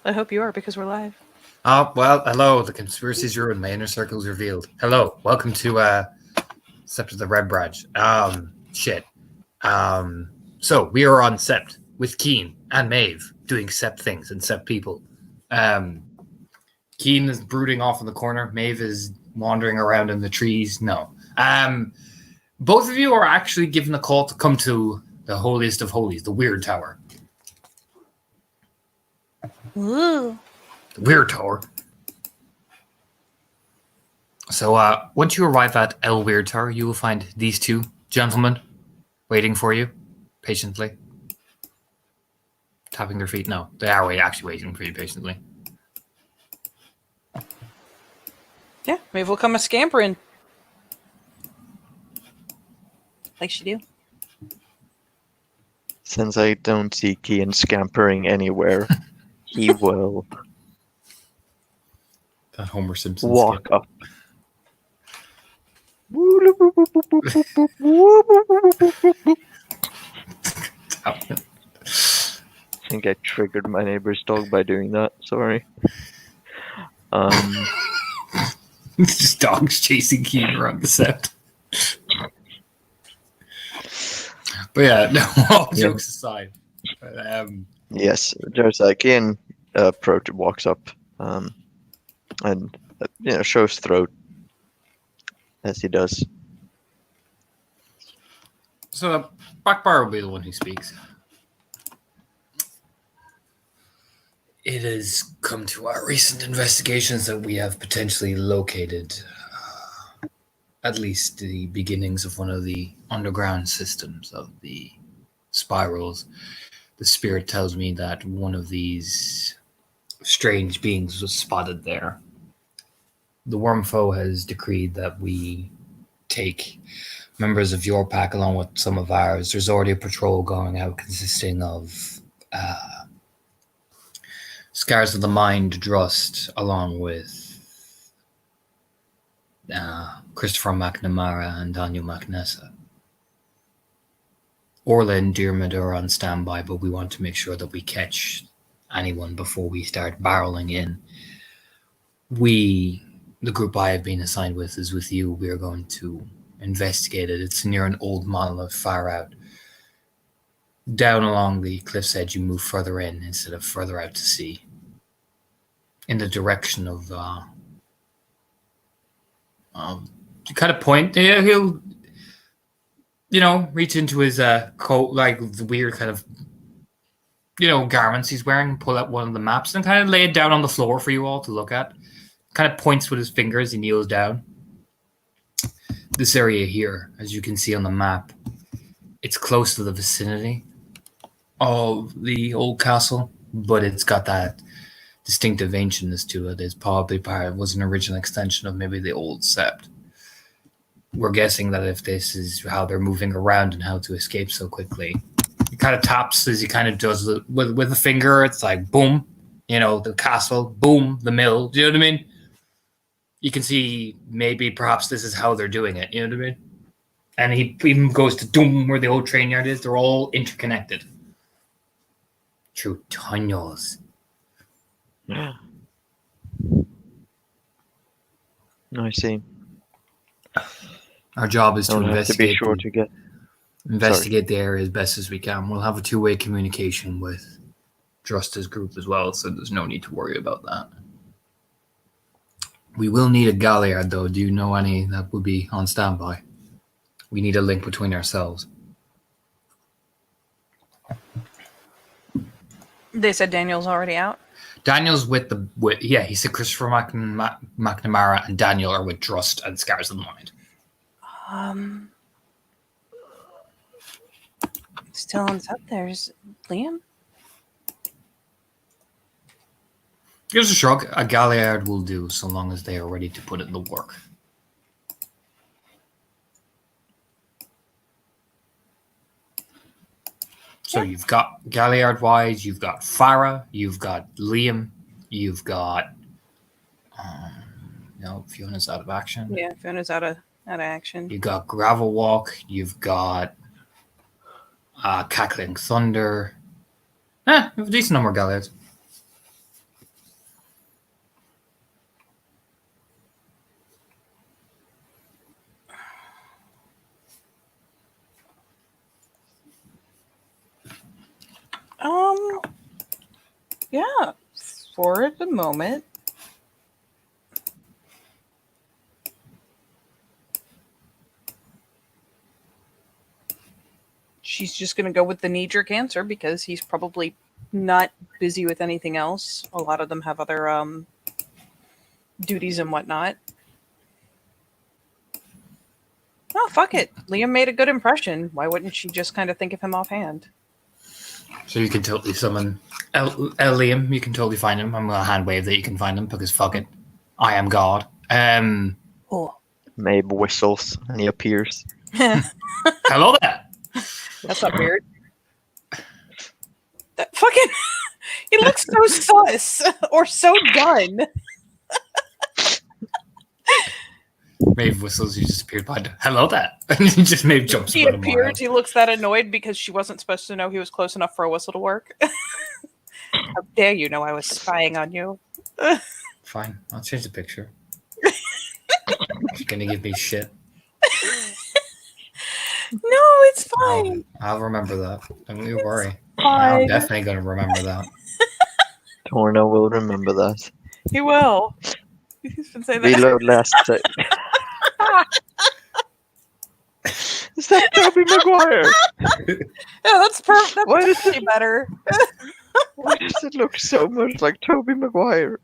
I hope you are, because we're live. Well, hello. The conspiracy's ruined. My inner circle's revealed. Hello. Welcome to Sept of the Red Branch. So we are on Sept with Keen and Maeve doing Sept things and Sept people. Keen is brooding off in the corner. Maeve is wandering around in the trees. No. Both of you are actually given a call to come to the holiest of holies, the Weird Tower. Ooh. The Weird Tower. So once you arrive at El Weird Tower, you will find these two gentlemen waiting for you patiently. Tapping their feet. No, they are actually waiting for you patiently. Yeah, maybe we'll come a scampering. Like she do. Since I don't see Kian scampering anywhere, he will That Homer Simpson walk skit. up. I think I triggered my neighbor's dog by doing that. Sorry. Just dogs chasing Keen around the set. But yeah, no, all jokes aside. Yes, there's like Kian walks up and shows throat as he does. So Backbar will be the one who speaks. It has come to our recent investigations that we have potentially located at least the beginnings of one of the underground systems of the spirals. The spirit tells me that one of these strange beings was spotted there. The Wormfoe has decreed that we take members of your pack along with some of ours. There's already a patrol going out consisting of Scars of the Mind Drust, along with Christopher McNamara and Daniel McNessa. Orla and Diarmid are on standby, but we want to make sure that we catch anyone before we start barreling in. The group I have been assigned with is with you. We are going to investigate it. It's near an old monolith far out. Down along the cliff's edge, you move further in instead of further out to sea. In the direction of kind of point. He'll, reach into his coat, like the weird kind of, garments he's wearing, pull out one of the maps and kind of lay it down on the floor for you all to look at. Kind of points with his fingers. He kneels down. This area here, as you can see on the map, it's close to the vicinity of the old castle, but it's got that distinctive ancientness to it. It's probably was an original extension of maybe the old Sept. We're guessing that if this is how they're moving around and how to escape so quickly, he kind of taps as he kind of does it with a finger. It's like boom, the castle, boom, the mill. Do you know what I mean? You can see maybe perhaps this is how they're doing it. You know what I mean? And he even goes to doom where the old train yard is. They're all interconnected through tunnels. Yeah. I see. Our job is to investigate the area as best as we can. We'll have a two-way communication with Drusta's group as well, so there's no need to worry about that. We will need a galliard, though. Do you know any that would be on standby? We need a link between ourselves. They said Daniel's already out. Daniel's he said Christopher McNamara and Daniel are with Drust and Scars of the Mind. Still on top. There's Liam. Gives a shrug. A galliard will do, so long as they are ready to put in the work. So you've got galliard-wise, you've got Farah, you've got Liam, you've got Fiona's out of action. Yeah, Fiona's out of action. You've got Gravel Walk, you've got Cackling Thunder. We have a decent number of galliards. Yeah, for the moment. She's just going to go with the knee-jerk answer because he's probably not busy with anything else. A lot of them have other duties and whatnot. Oh, fuck it. Liam made a good impression. Why wouldn't she just kind of think of him offhand? So you can totally summon Liam. You can totally find him. I'm going to hand wave that you can find him because fuck it. I am God. Oh. Mabe whistles and he appears. Hello there. That's not weird. That fucking... he looks so sus or so done. Maeve whistles. You just appeared behind him. Hello there. And he just Maeve jumps. He appears. He looks that annoyed because she wasn't supposed to know he was close enough for a whistle to work. How dare you know I was spying on you? Fine. I'll change the picture. She's going to give me shit. No, it's fine. I'll remember that. Don't you worry. Fine. I'm definitely going to remember that. Torno will remember that. He will. He's been saying that. Reload last time. Is that Tobey Maguire? Yeah, that's perfect. That's Why does way better. Why does it look so much like Tobey Maguire?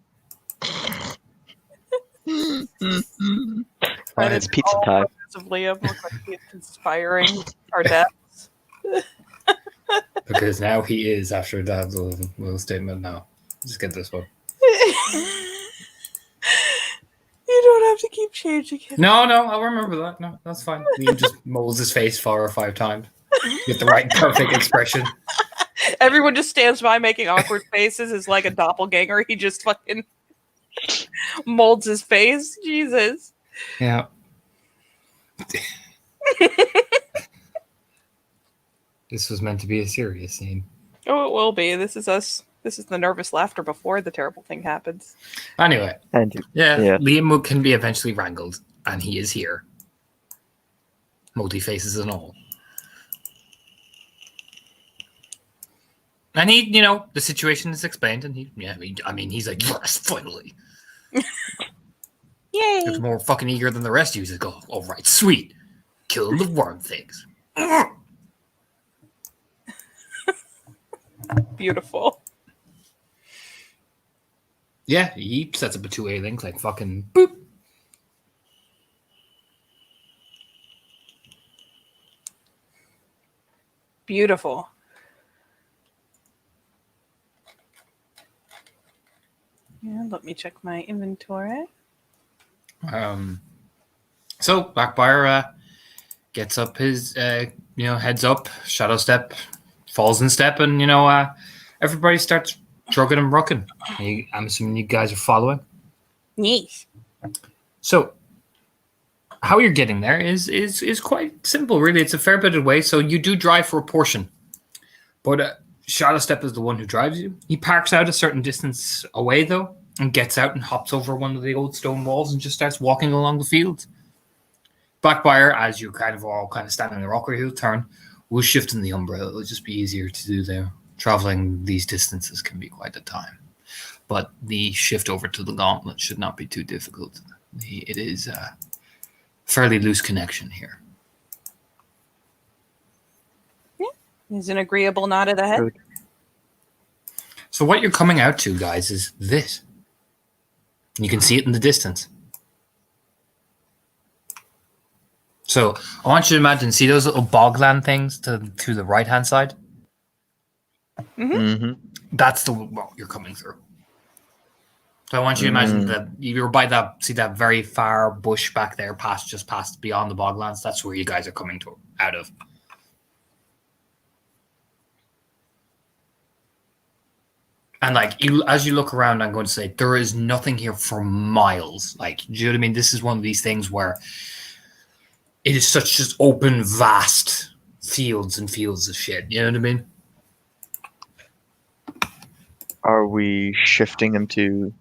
Fine. It's pizza time. Of Liam look like he's conspiring our deaths. Because now he is after that little statement. No, just get this one. You don't have to keep changing it. No, I'll remember that. No, that's fine. Liam just molds his face 4 or 5 times. Get the right perfect expression. Everyone just stands by making awkward faces. Is like a doppelganger. He just fucking molds his face. Jesus. Yeah. This was meant to be a serious scene. Oh, it will be. This is us. This is the nervous laughter before the terrible thing happens. Anyway, Yeah. Liam can be eventually wrangled, and he is here. Multi faces and all. And he, the situation is explained, and he's like, yes, finally. Yay! Looks more fucking eager than the rest of you. He's like, oh, all right, sweet. Kill the worm things. Beautiful. Yeah, he sets up a 2A link like fucking boop. Beautiful. Yeah, let me check my inventory. So Blackfire gets up his, heads up, shadow step, falls in step, and everybody starts drugging and rucking. I'm assuming you guys are following. Yes. So how you're getting there is quite simple, really. It's a fair bit of way. So you do drive for a portion, but Shadow Step is the one who drives you. He parks out a certain distance away, though, and gets out and hops over one of the old stone walls and just starts walking along the field. Blackfire, as you all stand in the rocker, he'll turn. We'll shift in the umbrella. It'll just be easier to do there. Traveling these distances can be quite a time. But the shift over to the gauntlet should not be too difficult. It is a fairly loose connection here. Is an agreeable nod of the head. Good. So what you're coming out to, guys, is this. You can see it in the distance. So I want you to imagine, see those little bogland things to the right-hand side? Mm-hmm. That's the what you're coming through. So I want you to imagine that you're by that very far bush back there, just past beyond the boglands. That's where you guys are coming out of. And as you look around, I'm going to say there is nothing here for miles. Do you know what I mean? This is one of these things where it is such just open, vast fields and fields of shit. You know what I mean? Are we shifting into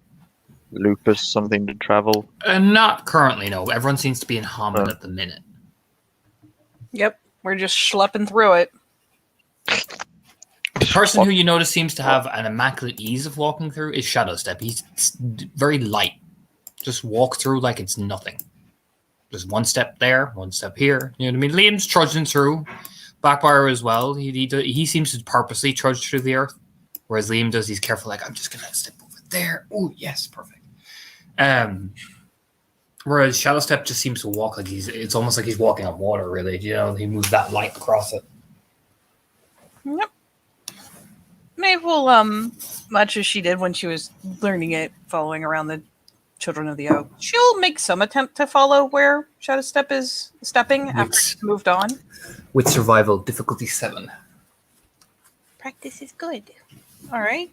Lupus something to travel? Not currently, no. Everyone seems to be in Hammond at the minute. Yep, we're just schlepping through it. person who you notice seems to have an immaculate ease of walking through is Shadow Step. He's very light. Just walk through like it's nothing. There's one step there, one step here. You know what I mean? Liam's trudging through. Blackbriar as well. He seems to purposely trudge through the earth, whereas Liam does. He's careful, like I'm just gonna step over there. Oh yes, perfect. Whereas Shadow Step just seems to walk like it's almost like he's walking on water. Really, you know, he moves that light across it. Yep. Maeve will, much as she did when she was learning it, following around the Children of the Oak, she'll make some attempt to follow where Shadow Step is stepping after he's moved on. With survival difficulty 7. Practice is good. All right.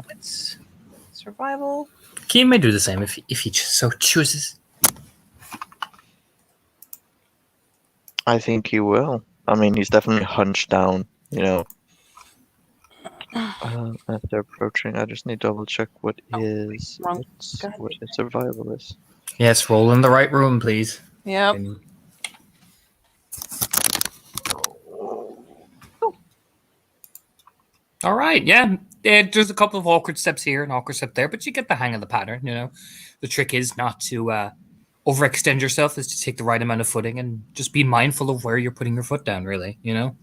It's survival. Keen may do the same if he so chooses. I think he will. I mean, he's definitely hunched down, you know. As they're approaching, I just need to double check what his survival is. Yes, roll in the right room, please. Yep. All right, yeah. There's a couple of awkward steps here and awkward step there, but you get the hang of the pattern. You know, the trick is not to overextend yourself; is to take the right amount of footing and just be mindful of where you're putting your foot down. Really, you know.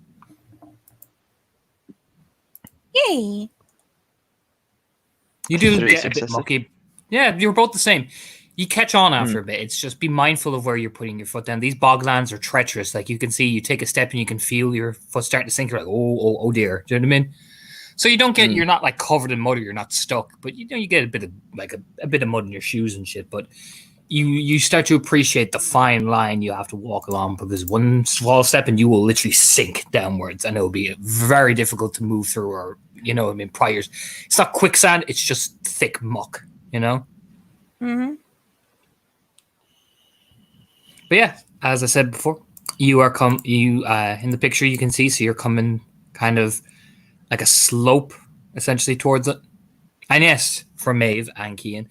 Yay! You do get a bit mucky. Yeah, you're both the same. You catch on after a bit. It's just be mindful of where you're putting your foot down. These boglands are treacherous. Like you can see, you take a step and you can feel your foot starting to sink. You're like, oh dear. Do you know what I mean? So you don't get, you're not like covered in mud or you're not stuck, but you know, you get a bit of like a bit of mud in your shoes and shit. But you start to appreciate the fine line you have to walk along, because one small step and you will literally sink downwards, and it will be very difficult to move through. Or you know, I mean, priors. It's not quicksand; it's just thick muck. You know. Mm-hmm. But yeah, as I said before, you are in the picture you can see. So you're coming kind of like a slope, essentially towards it. And yes, for Maeve and Cian.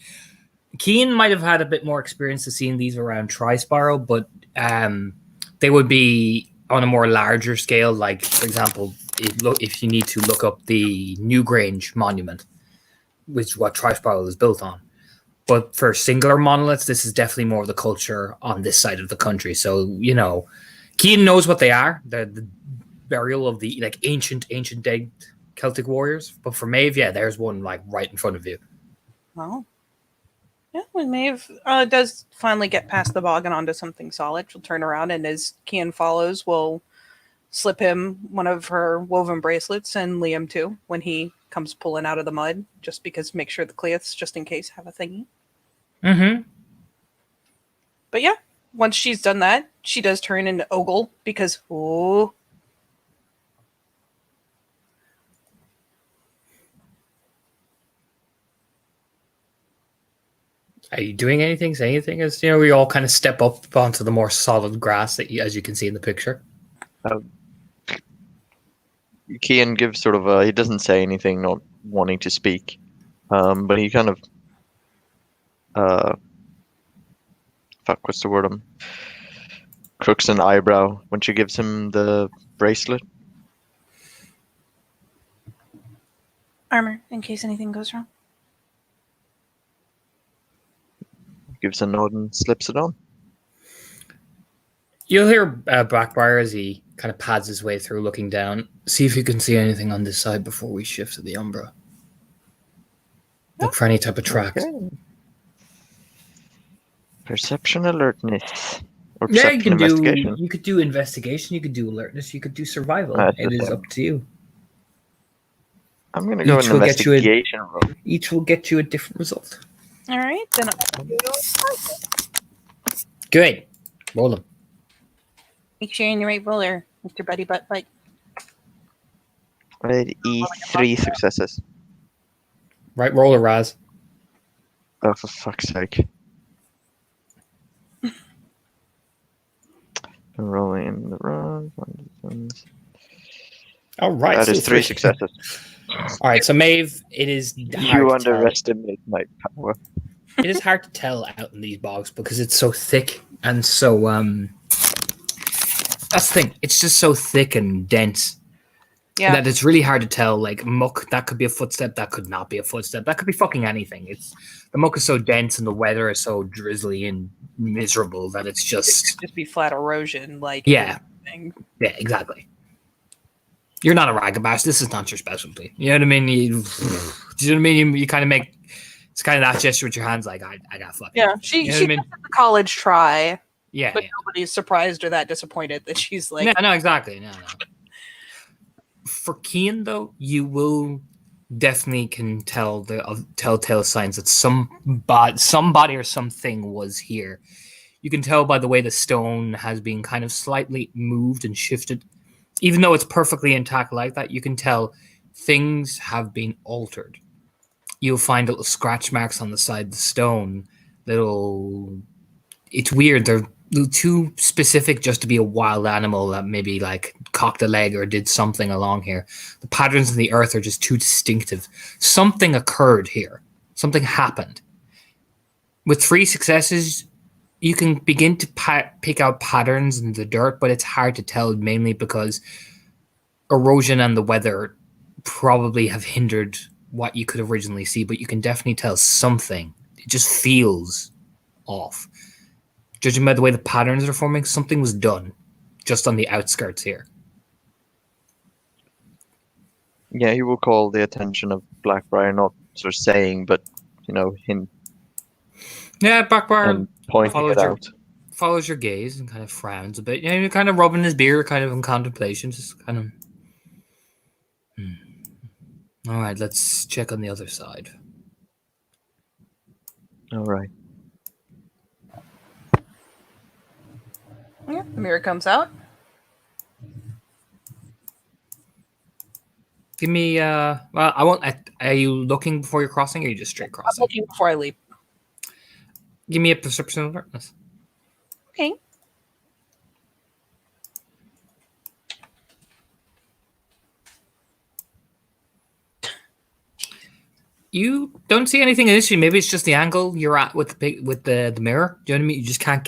Cian might have had a bit more experience of seeing these around Tri-Spiral, but they would be on a more larger scale. Like, for example, if you need to look up the Newgrange Monument, which is what Tri-Spiral is built on. But for singular monoliths, this is definitely more of the culture on this side of the country. So, you know, Cian knows what they are. They're the burial of the like ancient dead Celtic warriors. But for Maeve, yeah, there's one like right in front of you. Well, yeah, when Maeve does finally get past the bog and onto something solid, she'll turn around, and as Cian follows, will slip him one of her woven bracelets, and Liam too, when he comes pulling out of the mud, just because make sure the cleats, just in case, have a thingy. Mm-hmm. But yeah, once she's done that, she does turn into Ogle, because, oh. Are you doing anything? Say anything? As you know, we all kind of step up onto the more solid grass that as you can see in the picture. Cian gives sort of a, he doesn't say anything, not wanting to speak, but he kind of, what's the word? Crooks an eyebrow when she gives him the bracelet. Armor, in case anything goes wrong. Gives a nod and slips it on. You'll hear Blackbriar as he kind of pads his way through, looking down. See if you can see anything on this side before we shift to the Umbra. Look for any type of tracks. Okay. Perception alertness. Or Yeah, perception investigation. You could do investigation, you could do alertness, you could do survival. It is up to you. I'm going to go an investigation roll. Each will get you a different result. All right, then. Good. Roll them. Make sure you're in the right roller, Mr. Buddy Butt Butt. Right, E3 successes. Right roller, Raz. Oh, for fuck's sake. I'm rolling in the wrong ones. All right. That is 3 successes. All right, so Maeve, it is hard You to tell. underestimate my power. It is hard to tell out in these bogs because it's so thick and so that's the thing. It's just so thick and dense. Yeah. That it's really hard to tell. Like muck, that could be a footstep, that could not be a footstep, that could be fucking anything. It's the muck is so dense and the weather is so drizzly and miserable that it's It could just just be flat erosion, like yeah, anything. yeah, exactly. You're not a ragabash. This is not your specialty. You know what I mean? Do you know what I mean? You kind of make it's kind of that gesture with your hands, like I got fucking. Yeah, she You know what she I mean? did the college try, Yeah, but yeah. nobody's surprised or that disappointed that she's like, No, exactly. No. For Kian though, you will definitely can tell the telltale signs that somebody or something was here. You can tell by the way the stone has been kind of slightly moved and shifted. Even though it's perfectly intact like that, you can tell things have been altered. You'll find little scratch marks on the side of the stone. It's weird. They're too specific just to be a wild animal that maybe like cocked a leg or did something along here. The patterns in the earth are just too distinctive. Something occurred here. Something happened. With 3 successes, you can begin to pick out patterns in the dirt, but it's hard to tell mainly because erosion and the weather probably have hindered what you could originally see, but you can definitely tell something. It just feels off. Judging by the way the patterns are forming, something was done just on the outskirts here. Yeah, he will call the attention of Blackbriar, not sort of saying, but him Yeah, Blackbriar and pointing it out. follows your gaze and kind of frowns a bit. You're kind of rubbing his beard, kind of in contemplation, just kind of. All right, let's check on the other side. All right. yeah, the mirror comes out. Give me. Well, I won't. Are you looking before you're crossing, or are you just straight I'm crossing? looking before I leap. Give me a perception alertness. Okay. You don't see anything initially. Maybe it's just the angle you're at with the mirror. Do you know what I mean? You just can't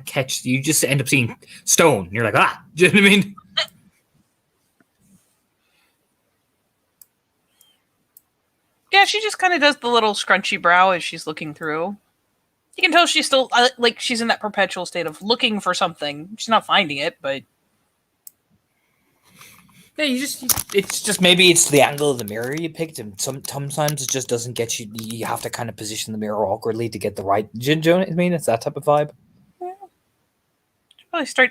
catch. You just end up seeing stone. You're like, ah. Do you know what I mean? Yeah, she just kind of does the little scrunchy brow as she's looking through. You can tell she's still like she's in that perpetual state of looking for something. She's not finding it, but Yeah, it's just maybe it's the angle of the mirror you picked, and sometimes it just doesn't get you. You have to kind of position the mirror awkwardly to get the right. Do you know what I mean? It's that type of vibe. yeah. She'll probably start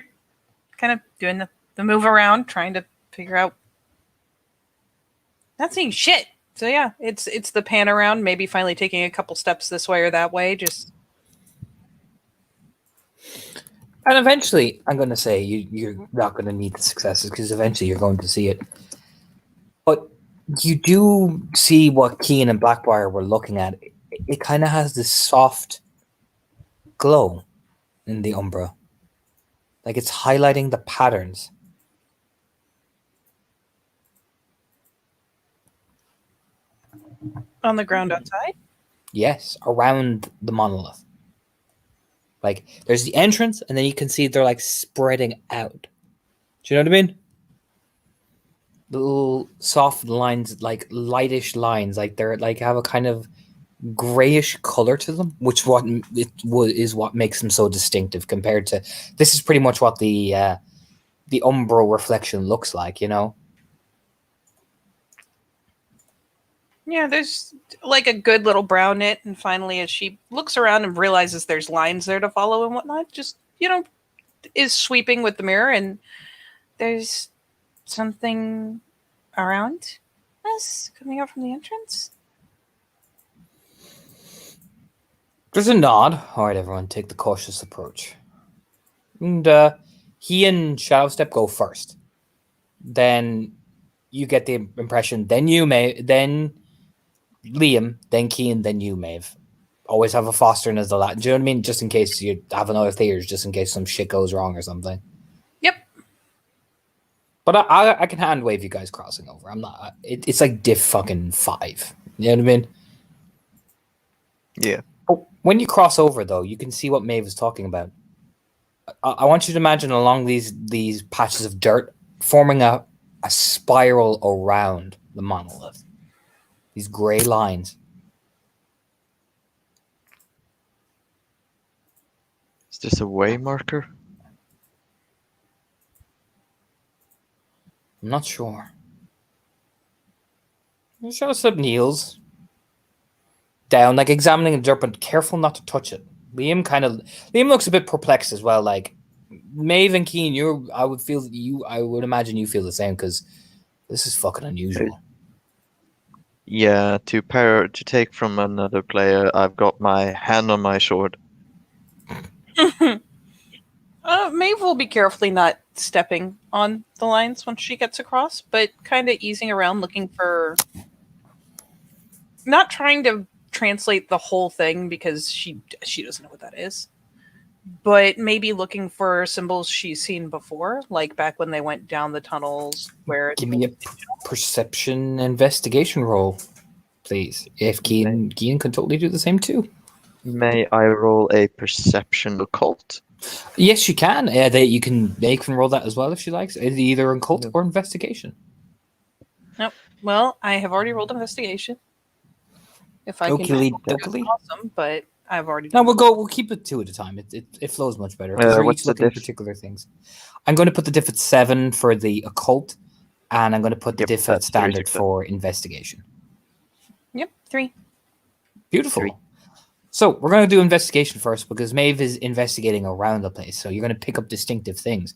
kind of doing the move around, trying to figure out. Not seeing shit. So yeah, it's the pan around, maybe finally taking a couple steps this way or that way, just. And eventually, I'm going to say you're not going to need the successes because eventually you're going to see it. But you do see what Keane and Blackbriar were looking at. It kind of has this soft glow in the umbra. Like it's highlighting the patterns. On the ground outside? Yes, around the monolith. Like there's the entrance, and then you can see they're like spreading out. Do you know what I mean? Little soft lines, like lightish lines, like they're like have a kind of grayish color to them, which is what makes them so distinctive compared to. This is pretty much what the umbral reflection looks like, you know. Yeah, there's like a good little brow knit, and finally, as she looks around and realizes there's lines there to follow and whatnot, just is sweeping with the mirror, and there's something around us coming out from the entrance. There's a nod. All right, everyone, take the cautious approach. And he and Shadowstep go first. Then you get the impression. Then Liam, then Keane, then you, Maeve. Always have a Foster as the last. Do you know what I mean? Just in case you have another theaters, just in case some shit goes wrong or something. Yep. But I can hand wave you guys crossing over. I'm not. It's like diff fucking 5. You know what I mean? Yeah. Oh, when you cross over, though, you can see what Maeve is talking about. I want you to imagine along these patches of dirt forming a a spiral around the monolith. These gray lines. Is this a way marker? I'm not sure. Joseph kneels down, like examining the dirt, but careful not to touch it. Liam looks a bit perplexed as well. Like Maeve and Keen, I would imagine you feel the same because this is fucking unusual. Yeah, to take from another player, I've got my hand on my sword. Maeve will be carefully not stepping on the lines once she gets across, but kind of easing around, looking for. Not trying to translate the whole thing because she doesn't know what that is, but maybe looking for symbols she's seen before, like back when they went down the tunnels. Where Give me a perception investigation roll, please. If Keen can totally do the same too. May I roll a perception occult? Yes, you can. They can roll that as well if she likes. It's either occult or investigation. Nope. Well, I have already rolled investigation. If I can, Dokily. awesome. But I've already. No, we'll keep it 2 at a time. It flows much better. We're What's each the looking at diff? particular things. I'm going to put the diff at 7 for the occult, and I'm going to put the diff at that's 3 standard success. for investigation. Yep, 3. Beautiful. 3. So we're going to do investigation first because Maeve is investigating around the place. So you're going to pick up distinctive things.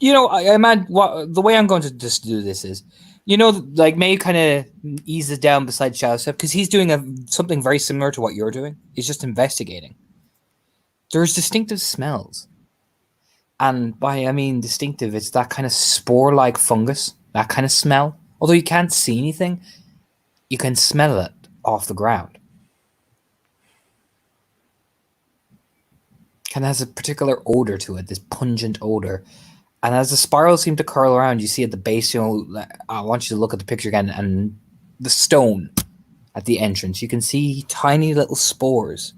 I imagine the way I'm going to just do this is, like Maeve kind of eases down beside Shadowstep because he's doing something very similar to what you're doing. He's just investigating. There's distinctive smells. And by I mean distinctive, it's that kind of spore-like fungus, that kind of smell. Although you can't see anything, you can smell it off the ground. Kind of has a particular odor to it, this pungent odor. And as the spirals seem to curl around, you see at the base, I want you to look at the picture again, and the stone at the entrance, you can see tiny little spores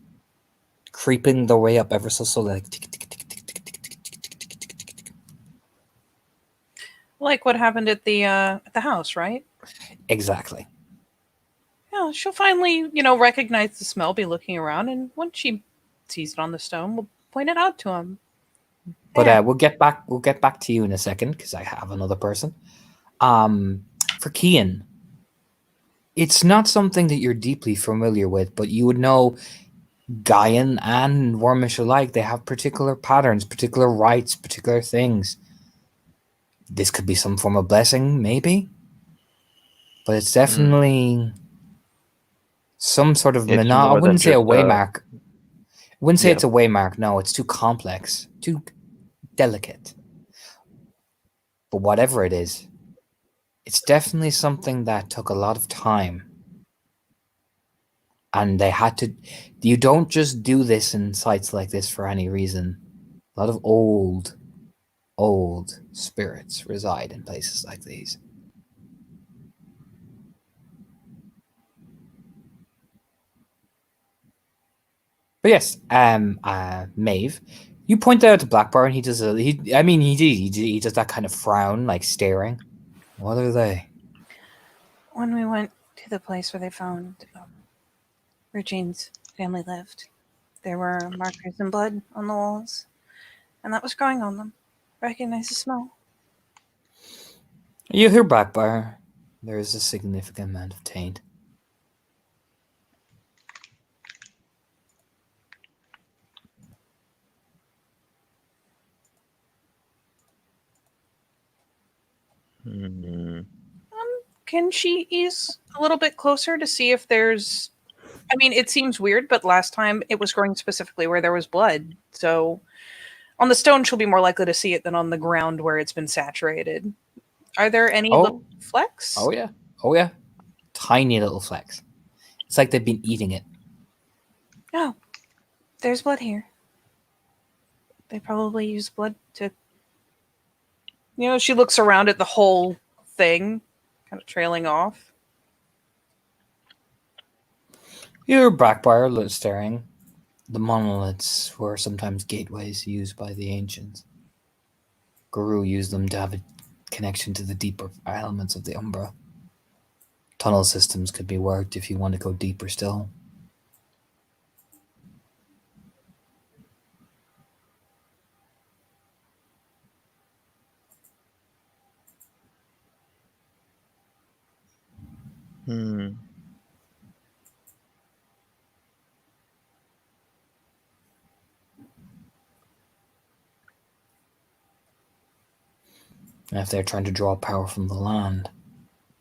creeping their way up ever so slowly, like tick, tick, tick, tick, tick, tick, tick, tick, tick, tick, tick, tick, tick. Like what happened at the house, right? Exactly. Yeah, she'll finally, recognize the smell, be looking around, and once she sees it on the stone, we'll point it out to him. But we'll get back to you in a second because I have another person. For Kian, it's not something that you're deeply familiar with, but you would know Gaian and Wormish alike. They have particular patterns, particular rites, particular things. This could be some form of blessing, maybe, but it's definitely some sort of. I wouldn't say a waymark. I wouldn't say it's a waymark. No, it's too complex, too delicate. But whatever it is, it's definitely something that took a lot of time. And they had to. You don't just do this in sites like this for any reason. A lot of old spirits reside in places like these. But yes, Maeve, you point out to Blackbar, and he does he does that kind of frown, like staring. What are they? When we went to the place where they found Regine's family lived, there were markers in blood on the walls, and that was growing on them. Recognize the smell. You hear Blackbar. There is a significant amount of taint. Can she ease a little bit closer to see if there's... I mean, it seems weird, but last time it was growing specifically where there was blood. So on the stone, she'll be more likely to see it than on the ground where it's been saturated. Are there any little flecks? Oh, yeah. Tiny little flecks. It's like they've been eating it. Oh, there's blood here. They probably use blood to... she looks around at the whole thing, kind of trailing off. You're Blackbar staring. The monoliths were sometimes gateways used by the ancients. Guru used them to have a connection to the deeper elements of the Umbra. Tunnel systems could be worked if you want to go deeper still. Hmm. And if they're trying to draw power from the land,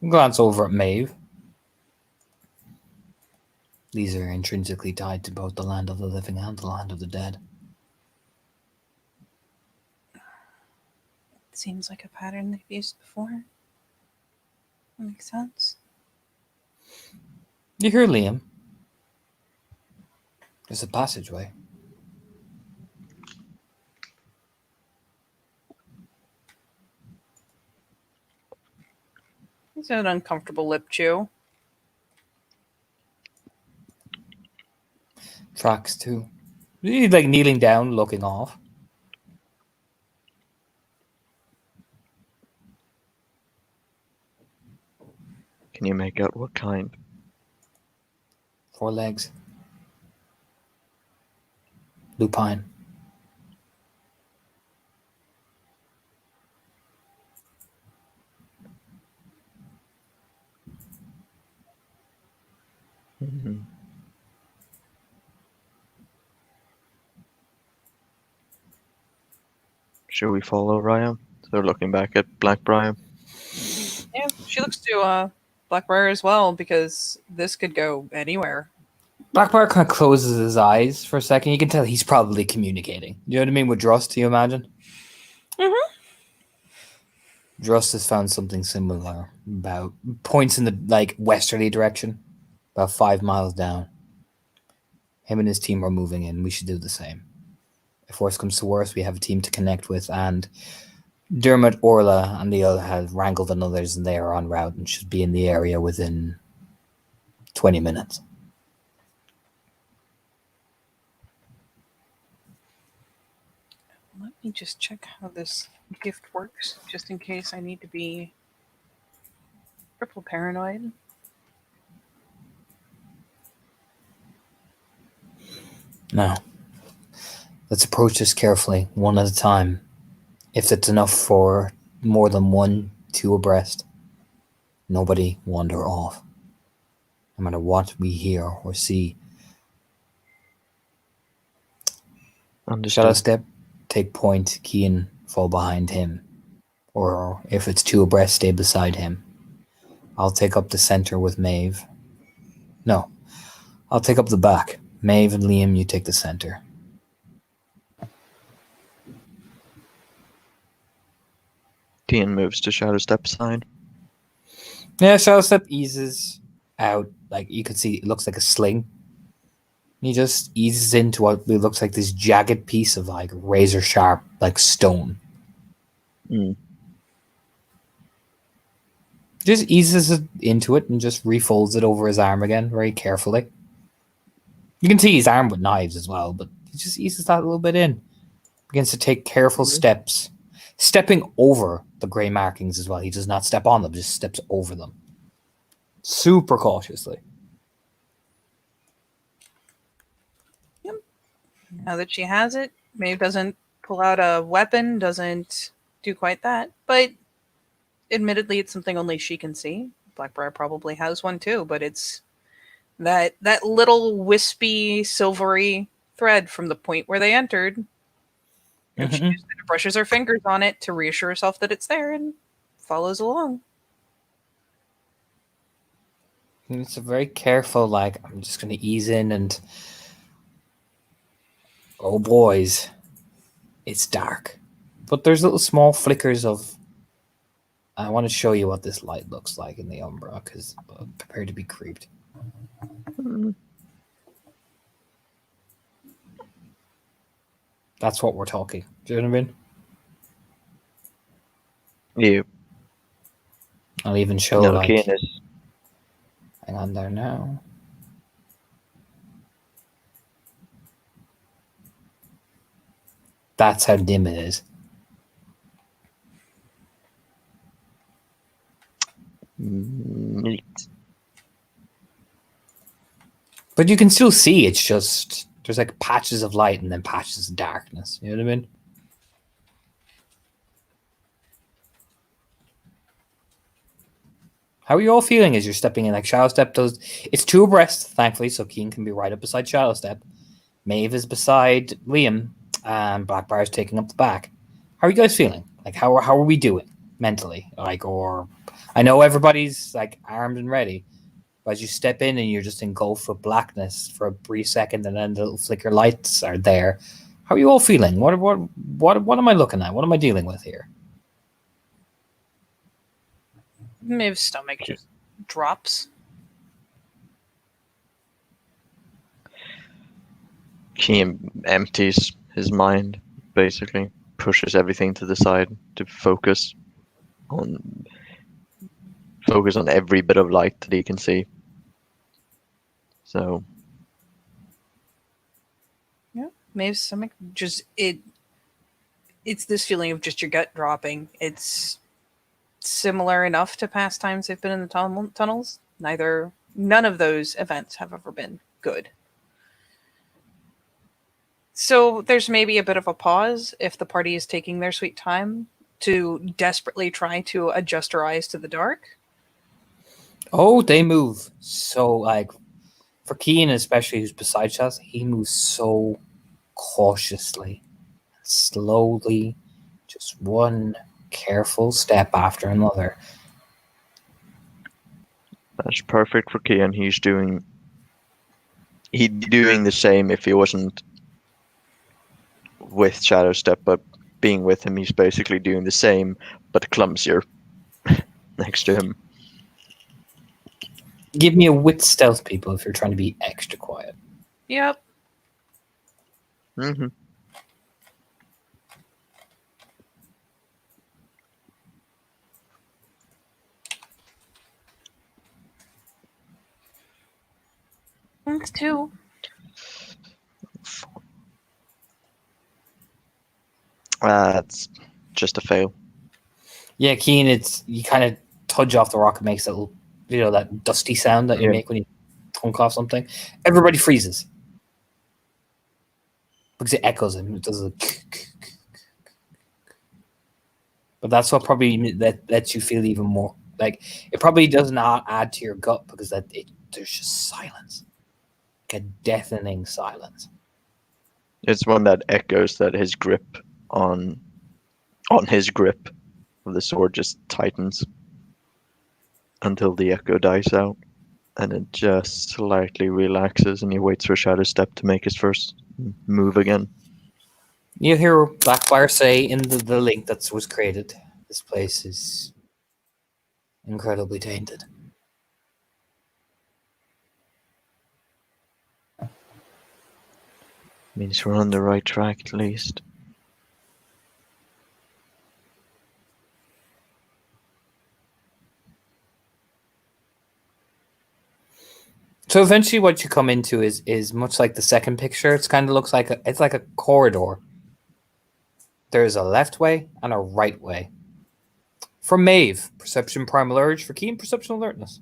glance over at Maeve. These are intrinsically tied to both the land of the living and the land of the dead. Seems like a pattern they've used before. That makes sense. You hear Liam. There's a passageway. It's an uncomfortable lip chew. Tracks too. He's like kneeling down, looking off. Can you make out what kind? 4 legs. Lupine. Hmm. Should we follow Ryan? So looking back at Blackbriar. Yeah, she looks to Blackbriar as well, because this could go anywhere. Blackbriar kind of closes his eyes for a second. You can tell he's probably communicating. You know what I mean? With Drust, you imagine? Mm-hmm. Drust has found something similar. About points in the like westerly direction. About 5 miles down. Him and his team are moving in. We should do the same. If worse comes to worse, we have a team to connect with, and Dermot, Orla, and the other have wrangled on others, and they are en route and should be in the area within 20 minutes. Let me just check how this gift works, just in case I need to be triple paranoid. Now, let's approach this carefully, one at a time. If it's enough for more than 1, 2 abreast, nobody wander off. No matter what we hear or see. Understood. Shadow step, take point, Kian, fall behind him. Or if it's 2 abreast, stay beside him. I'll take up the center with Maeve. No, I'll take up the back. Maeve and Liam, you take the center. Tian moves to Shadow Step side. Yeah, Shadow Step eases out. Like you can see, it looks like a sling. He just eases into what looks like this jagged piece of like razor sharp, like stone. Mm. Just eases it into it and just refolds it over his arm again, very carefully. You can see his arm with knives as well, but he just eases that a little bit in. Begins to take careful steps, stepping over the grey markings as well. He does not step on them, just steps over them. Super cautiously. Now that she has it, Maeve doesn't pull out a weapon, doesn't do quite that, but admittedly, it's something only she can see. Blackbriar probably has one too, but it's that little wispy, silvery thread from the point where they entered. And she just kind of brushes her fingers on it to reassure herself that it's there and follows along. And it's a very careful, like, I'm just going to ease in and... Oh, boys. It's dark. But there's little small flickers of... I want to show you what this light looks like in the Umbra, because I'm prepared to be creeped. That's what we're talking. Do you know what I mean? Yeah. I'll even show, No, like... Kian is. Hang on there now. That's how dim it is. Neat. But you can still see. It's just there's like patches of light and then patches of darkness. You know what I mean? How are you all feeling as you're stepping in? Like Shadow Step does. It's two abreast, thankfully, so Keen can be right up beside Shadow Step. Maeve is beside Liam, and Blackbriar's taking up the back. How are you guys feeling? Like how are we doing mentally? Like, or I know everybody's like armed and ready, but as you step in and you're just engulfed with blackness for a brief second, and then the little flicker lights are there. How are you all feeling? What am I looking at? What am I dealing with here? Maeve's stomach just drops. He empties his mind, basically pushes everything to the side to focus on every bit of light that he can see. So Yeah, Maeve's stomach just it's this feeling of just your gut dropping. It's similar enough to past times they've been in the tunnels. None of those events have ever been good. So there's maybe a bit of a pause if the party is taking their sweet time to desperately try to adjust her eyes to the dark. Oh, they move so like for Keen, especially who's beside us, he moves so cautiously, slowly, just one careful step after another. that's perfect for Kian. He'd be doing the same if he wasn't with Shadow Step, but being with him, he's basically doing the same, but clumsier next to him. Give me a wit stealth, people, if you're trying to be extra quiet. Yep. Mm-hmm. Thanks too. It's just a fail. Yeah, Keen, it's you kind of tudge off the rock and makes that little, that dusty sound that you make when you thunk off something. Everybody freezes because it echoes and it does a. But that's what probably that lets you feel even more. Like it probably does not add to your gut because there's just silence, like a deafening silence. It's one that echoes that his grip on his grip of the sword just tightens until the echo dies out, and it just slightly relaxes, and he waits for Shadow Step to make his first move again. You hear Blackfire say in the link that was created, this place is incredibly tainted. Means we're on the right track at least. So eventually, what you come into is much like the second picture. It's kind of looks like it's like a corridor. There's a left way and a right way. For Maeve, perception primal urge. For Keen, perception alertness.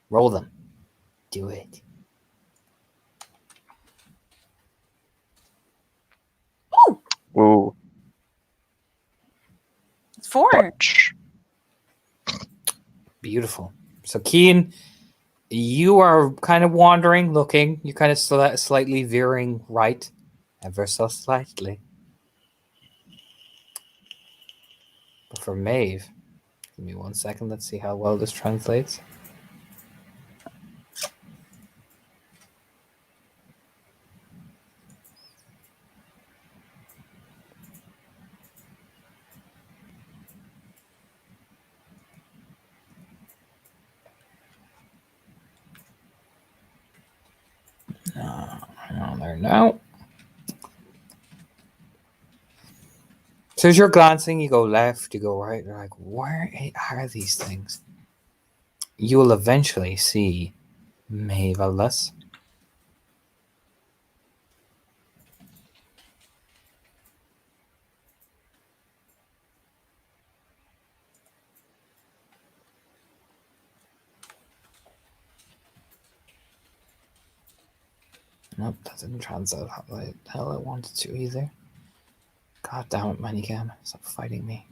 Roll them. Do it. Ooh, Ooh, it's 4. touch. Beautiful. So Keen, you are kind of wandering, looking. You're kind of slightly veering right, ever so slightly. But for Maeve, give me 1 second. Let's see how well this translates. Hang on there now. So as you're glancing, you go left, you go right. You're like, where are these things? You will eventually see Maeve Ellis. Nope, that didn't translate how the hell I wanted to either. God damn it, Minicam. Stop fighting me.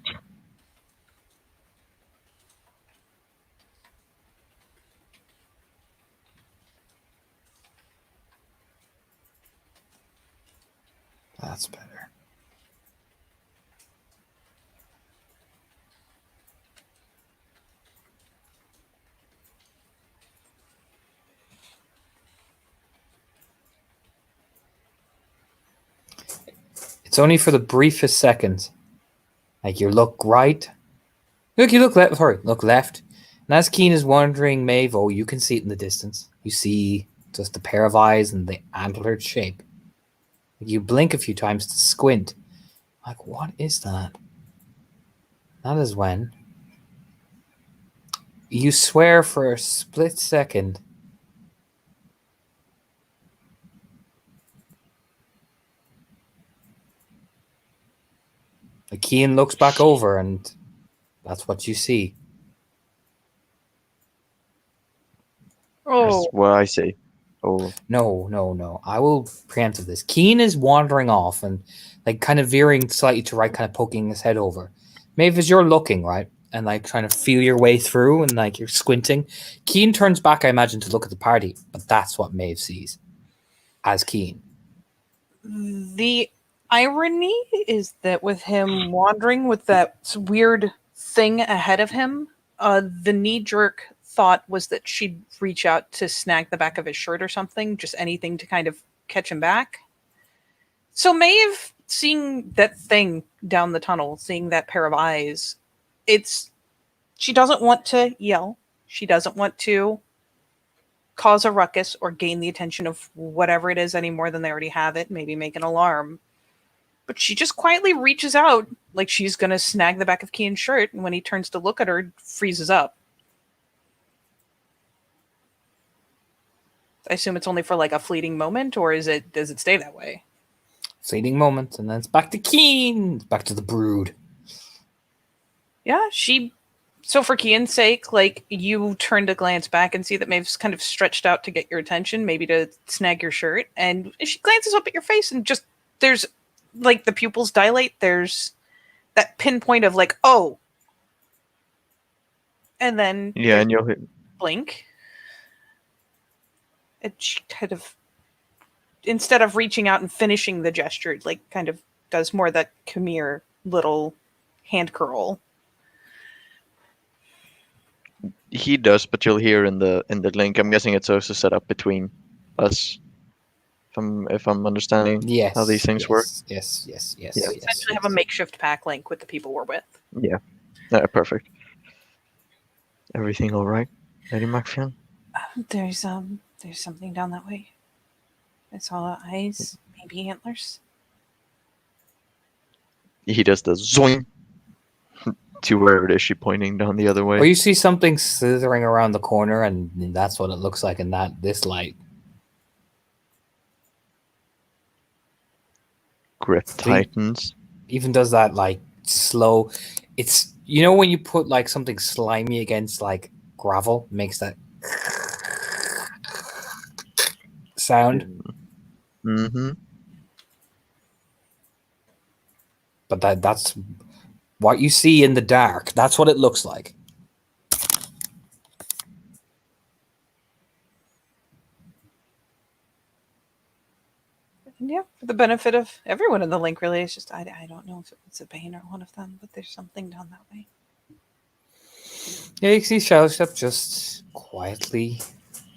That's better. It's only for the briefest seconds. Like you look right. Look, you look left. Sorry, look left. And as Keen is wandering Mavo, you can see it in the distance. You see just the pair of eyes and the antlered shape. You blink a few times to squint. Like, what is that? That is when you swear for a split second. The Keen looks back over, and that's what you see. That's Oh, what I see. Oh, No. I will preempt this. Keen is wandering off and like kind of veering slightly to right, kind of poking his head over. Maeve, as you're looking, right, and like trying to feel your way through and like you're squinting, Keen turns back, I imagine, to look at the party, but that's what Maeve sees as Keen. the irony is that with him wandering with that weird thing ahead of him, the knee jerk thought was that she'd reach out to snag the back of his shirt or something, just anything to kind of catch him back. So Maeve, seeing that thing down the tunnel, seeing that pair of eyes, she doesn't want to yell. She doesn't want to cause a ruckus or gain the attention of whatever it is any more than they already have it, maybe make an alarm. But she just quietly reaches out like she's going to snag the back of Kian's shirt, and when he turns to look at her, freezes up. I assume it's only for like a fleeting moment, or does it stay that way? Fleeting moment, and then it's back to Keen. It's back to the brood. Yeah, so for Kian's sake, like, you turn to glance back and see that Maeve's kind of stretched out to get your attention, maybe to snag your shirt, and she glances up at your face and just, there's, like, the pupils dilate, there's that pinpoint of, like, oh. And then yeah, and you'll blink. And she kind of, instead of reaching out and finishing the gesture, like, kind of does more of that come here little hand curl. he does, but you'll hear in the link. I'm guessing it's also set up between us. If I'm understanding Yes. how these things work. Yes. Yeah. Essentially have a makeshift pack link with the people we're with. Yeah. Perfect. Everything all right, Lady Macfian? There's something down that way. I saw eyes, maybe antlers. He does the zoing to where it is she pointing down the other way. Or you see something slithering around the corner, and that's what it looks like in this light. Grip tightens. Even does that like slow. It's, you know, when you put like something slimy against like gravel, it makes that sound. Mm-hmm. But that's what you see in the dark. That's what it looks like. Yeah, for the benefit of everyone in the link, really. It's just, I don't know if it's a Bane or one of them, but there's something down that way. Yeah, you see Shadowstep just quietly,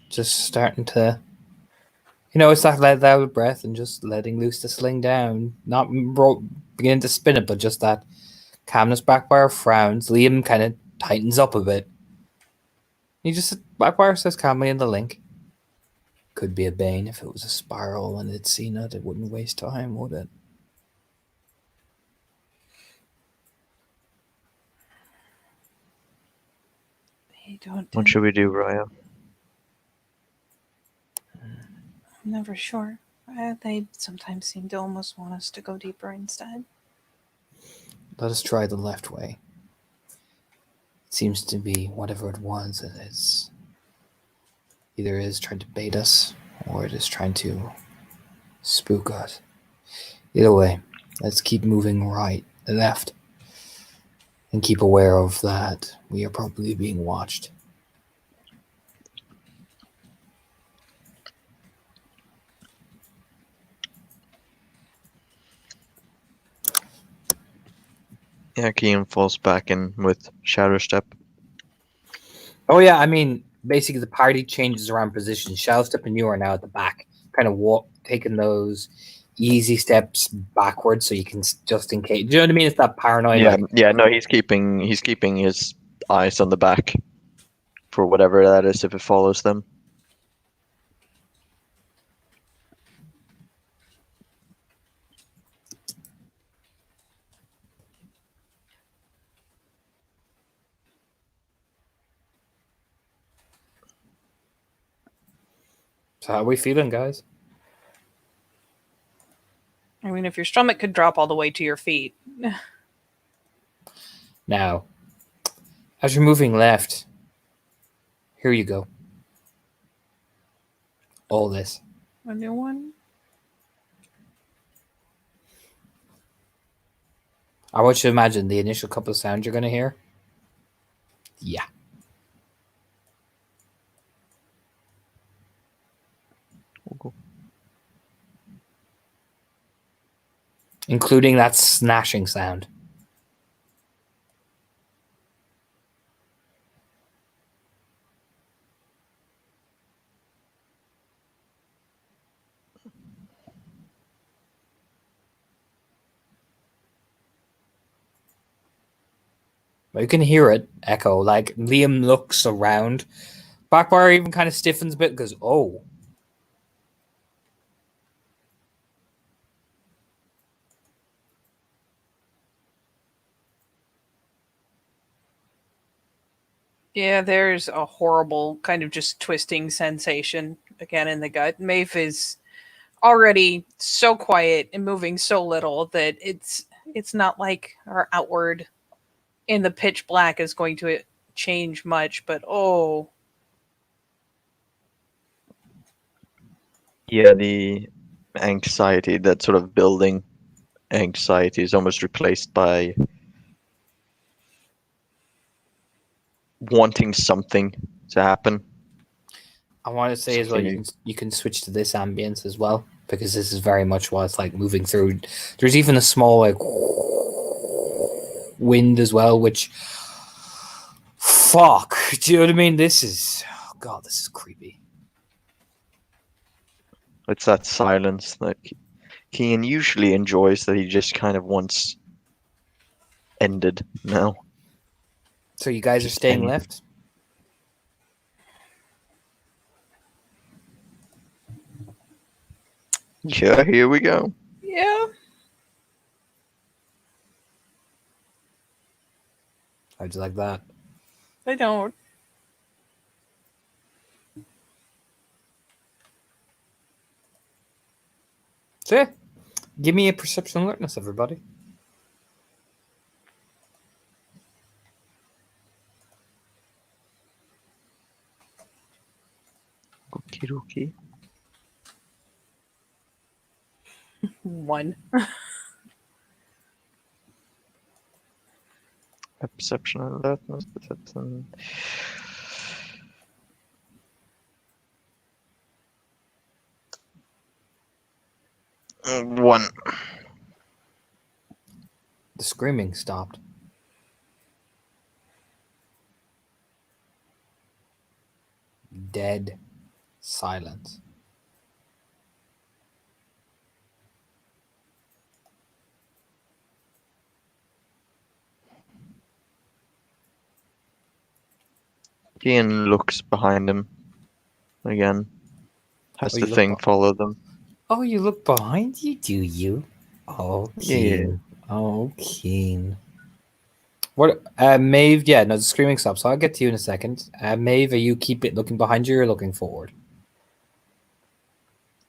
just starting to, you know, it's that let out breath and just letting loose the sling down. Not beginning to spin it, but just that calmness back by our frowns. Liam kind of tightens up a bit. He just, Backfire says calmly in the link. Could be a Bane if it was a spiral and it's seen it. It wouldn't waste time, would it? They don't. What should we do, Raya? I'm never sure. They sometimes seem to almost want us to go deeper instead. Let us try the left way. It seems to be whatever it was. It's either is trying to bait us or it is trying to spook us. Either way, let's keep moving right, left, and keep aware of that. We are probably being watched. Yeah, Kian falls back in with Shadow Step. Oh yeah, I mean, basically the party changes around position. Shellstep and you are now at the back, kind of taking those easy steps backwards, so you can just in case. Do you know what I mean? It's that paranoid. Yeah, Like, yeah. No, he's keeping his eyes on the back for whatever that is if it follows them. so how are we feeling, guys? I mean, if your stomach could drop all the way to your feet. Now, as you're moving left, here you go. All this. A new one? I want you to imagine the initial couple of sounds you're going to hear. Yeah. Including that snashing sound. You can hear it echo. Like Liam looks around. Backbar even kind of stiffens a bit because, oh. Yeah, there's a horrible kind of just twisting sensation again in the gut. Maeve is already so quiet and moving so little that it's not like her outward in the pitch black is going to change much, but oh, Yeah, the anxiety, that sort of building anxiety, is almost replaced by wanting something to happen. I want to say as well, you can switch to this ambience as well, because this is very much what it's like moving through. There's even a small like wind as well, which fuck. Do you know what I mean? This is God, this is creepy. It's that silence that Kian usually enjoys that he just kind of wants ended now. So you guys are Just staying any- left? Yeah, here we go. yeah. How'd you like that? I don't. So yeah, give me a perception alertness, everybody. Okie dokie. One. A perception alertness, perception. One. The screaming stopped. Dead silence. Kian looks behind him again. Has Oh, the you look thing be- follow them? Oh, you look behind you, do you? Oh, Yeah. keen. Oh, keen. What, Maeve? Yeah, no, the screaming stops. So I'll get to you in a second. Maeve, are you keep it looking behind you or looking forward?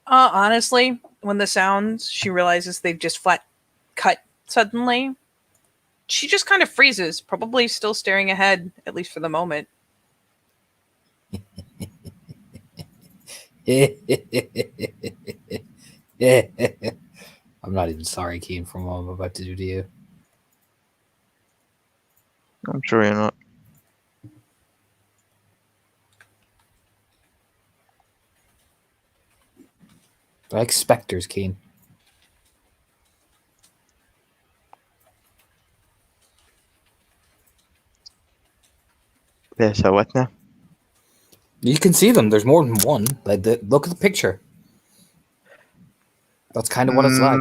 Honestly, when the sounds, she realizes they've just flat cut suddenly. She just kind of freezes, probably still staring ahead, at least for the moment. I'm not even sorry, Keen, for what I'm about to do to you. I'm sure you're not. They're like specters, Keen. Yeah, so what now? You can see them. There's more than one. Like, look at the picture. That's kind of what it's like.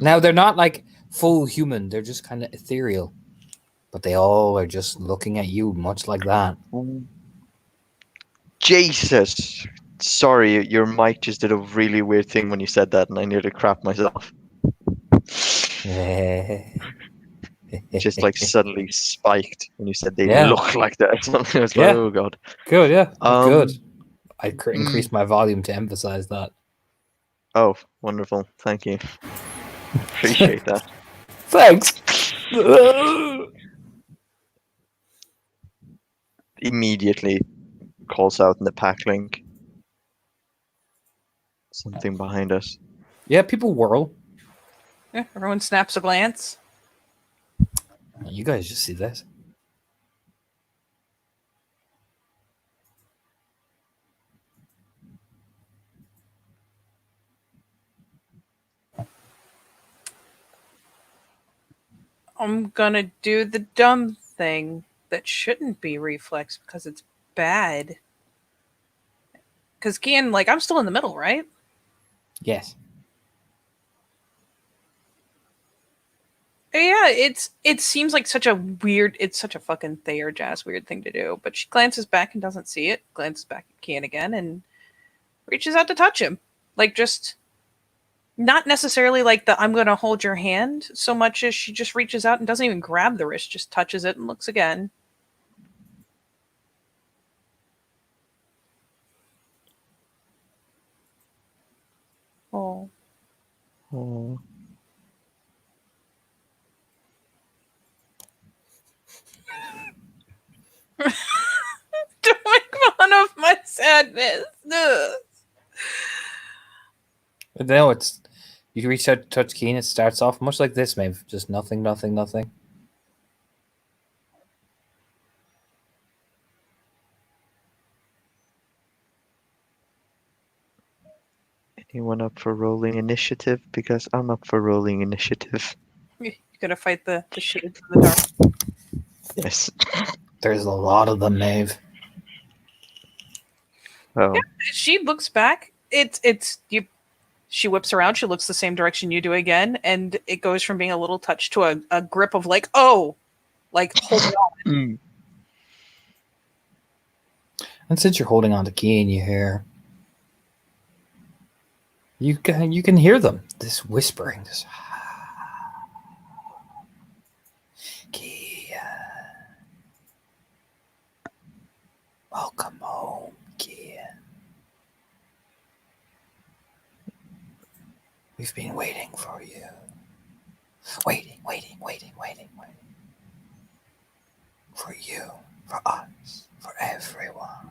Now, they're not like full human. They're just kind of ethereal. But they all are just looking at you, much like that. Jesus. Sorry, your mic just did a really weird thing when you said that, and I nearly crapped myself. Just like suddenly spiked when you said they Yeah. look like that. I was Yeah. like, oh god. Good, yeah. Good. Um, I increased my volume to emphasize that. Oh, wonderful. Thank you. Appreciate that. Thanks. Immediately calls out in the pack link. Something behind us. Yeah, people whirl. Yeah, everyone snaps a glance. You guys just see this. I'm gonna do the dumb thing that shouldn't be reflex because it's bad. Because Kian, like, I'm still in the middle, right? Yes. Yeah, it seems like such a weird, it's such a fucking Thayer Jazz weird thing to do. But she glances back and doesn't see it, glances back at Kian again, and reaches out to touch him. Like, just not necessarily like the I'm gonna hold your hand so much as she just reaches out and doesn't even grab the wrist, just touches it and looks again. Oh. Oh. Don't make fun of my sadness. Ugh. But no, it's you reach out to touch Keen. It starts off much like this, Maeve. Just nothing, nothing, nothing. Anyone up for rolling initiative? Because I'm up for rolling initiative. You're gonna fight the shit into the dark. Yes. There's a lot of them, Maeve. Oh. Yeah, she looks back. It's you. She whips around. She looks the same direction you do again, and it goes from being a little touch to a grip of like, oh, like hold on. And since you're holding on to Keen, you hear. You can hear them. This whispering. This. Kian. Welcome home, Kian. We've been waiting for you. Waiting. For you, for us, for everyone.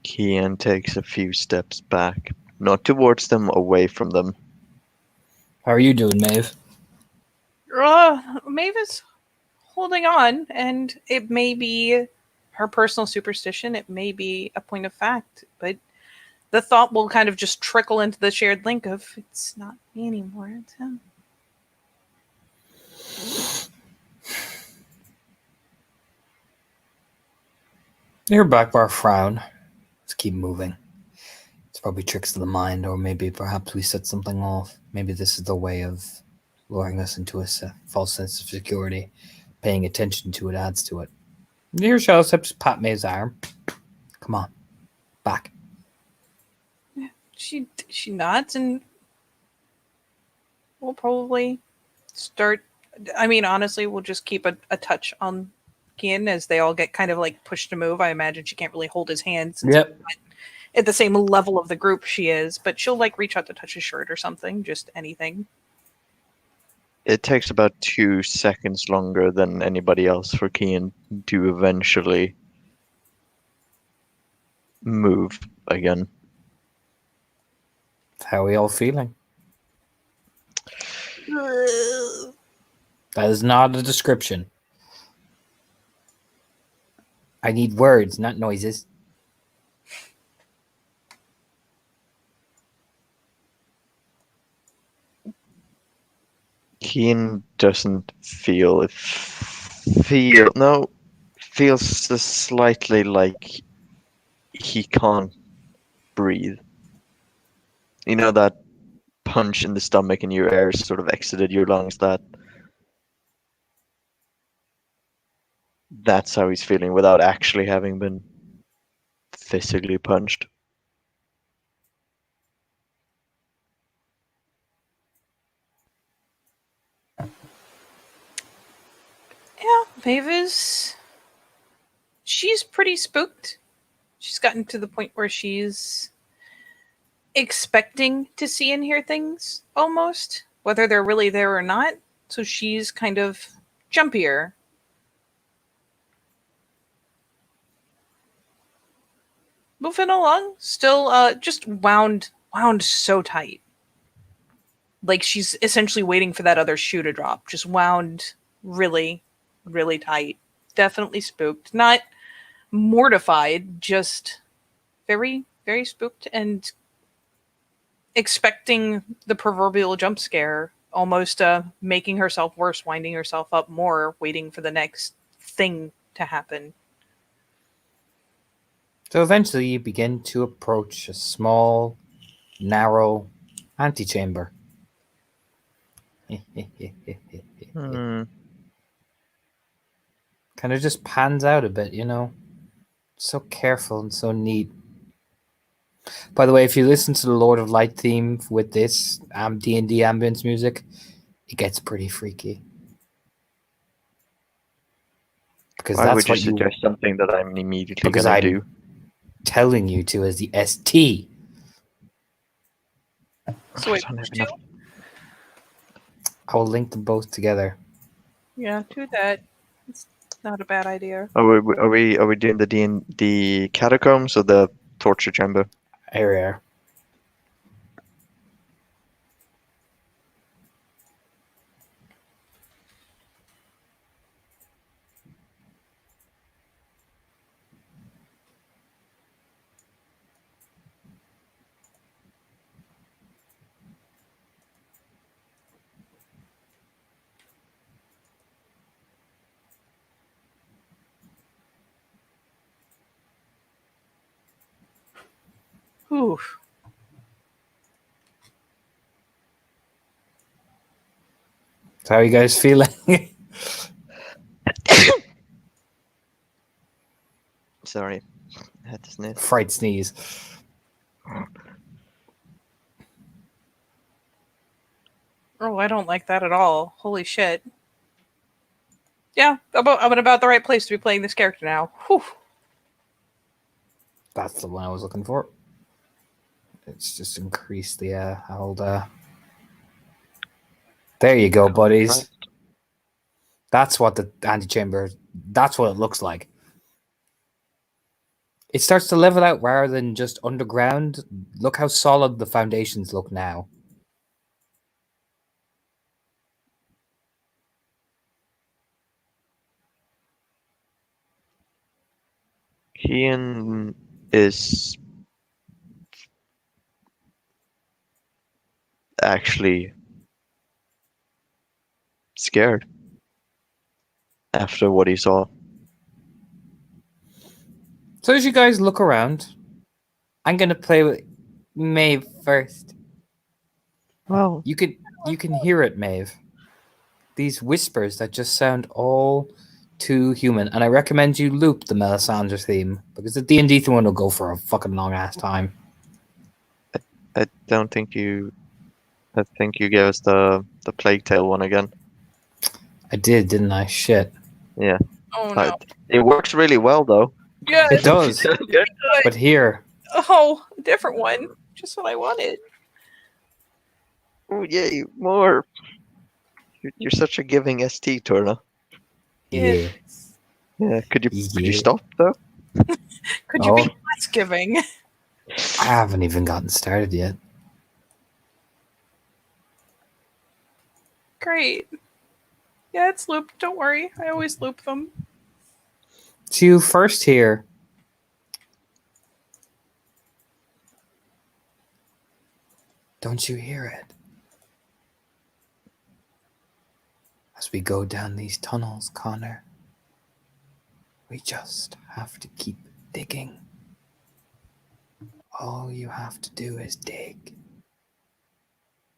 Kian takes a few steps back. Not towards them, away from them. How are you doing, Maeve? Mavis holding on, and it may be her personal superstition. It may be a point of fact, but the thought will kind of just trickle into the shared link of it's not me anymore. It's him. Your back bar frown. Let's keep moving. It's probably tricks of the mind, or maybe perhaps we set something off. Maybe this is the way of luring us into a false sense of security. Paying attention to it adds to it. Here, Shadow Steps pat Maeve's arm. Come on, back. She nods, and we'll probably start. I mean, honestly, we'll just keep a touch on Kian as they all get kind of like pushed to move. I imagine she can't really hold his hand since Yep. at the same level of the group she is, but she'll like reach out to touch his shirt or something, just anything. It takes about 2 seconds longer than anybody else for Kian to eventually move again. How are we all feeling? That is not a description. I need words, not noises. Kian doesn't feels just slightly like he can't breathe. You know that punch in the stomach and your air sort of exited your lungs, that's how he's feeling without actually having been physically punched. Yeah, Mavis. She's pretty spooked. She's gotten to the point where she's expecting to see and hear things almost, whether they're really there or not. So she's kind of jumpier. Moving along, still just wound so tight. Like she's essentially waiting for that other shoe to drop. Just wound really, really tight. Definitely spooked. Not mortified, just very, very spooked and expecting the proverbial jump scare, almost making herself worse, winding herself up more, waiting for the next thing to happen. So eventually you begin to approach a small, narrow antechamber. Hmm. Kind of just pans out a bit, you know? So careful and so neat. By the way, if you listen to the Lord of Light theme with this D&D ambience music, it gets pretty freaky. Because Why would that's you what you suggest something that I'm immediately because gonna I'm do? telling you to as the ST. So wait, I don't have which two? enough. I will link them both together. Yeah, do that. It's not a bad idea. Are we doing the catacombs or the torture chamber? Area. Oof. So how are you guys feeling? Sorry, I had to sneeze. Fright sneeze. Oh, I don't like that at all. Holy shit. Yeah, I'm in about the right place to be playing this character now. Whew. That's the one I was looking for. It's just increased the old. There you go, buddies. That's what the antechamber. That's what it looks like. It starts to level out rather than just underground. Look how solid the foundations look now. Kian is actually scared after what he saw. So as you guys look around, I'm gonna play with Maeve first. Well, You can hear it, Maeve. These whispers that just sound all too human, and I recommend you loop the Melisandre theme because the D&D theme one will go for a fucking long ass time. I don't think you. I think you gave us the Plague Tale one again. I did, didn't I? Shit. Yeah. Oh no. It works really well though. Yeah. It does. But here, Oh, a different one. Just what I wanted. Oh yay, more. You're such a giving ST, Torna. Yeah. Yeah. Could you Yeah. stop though? Could you Oh. be less giving? I haven't even gotten started yet. Great. Yeah, it's looped. Don't worry. I always loop them. So you first hear. Don't you hear it? As we go down these tunnels, Connor, we just have to keep digging. All you have to do is dig.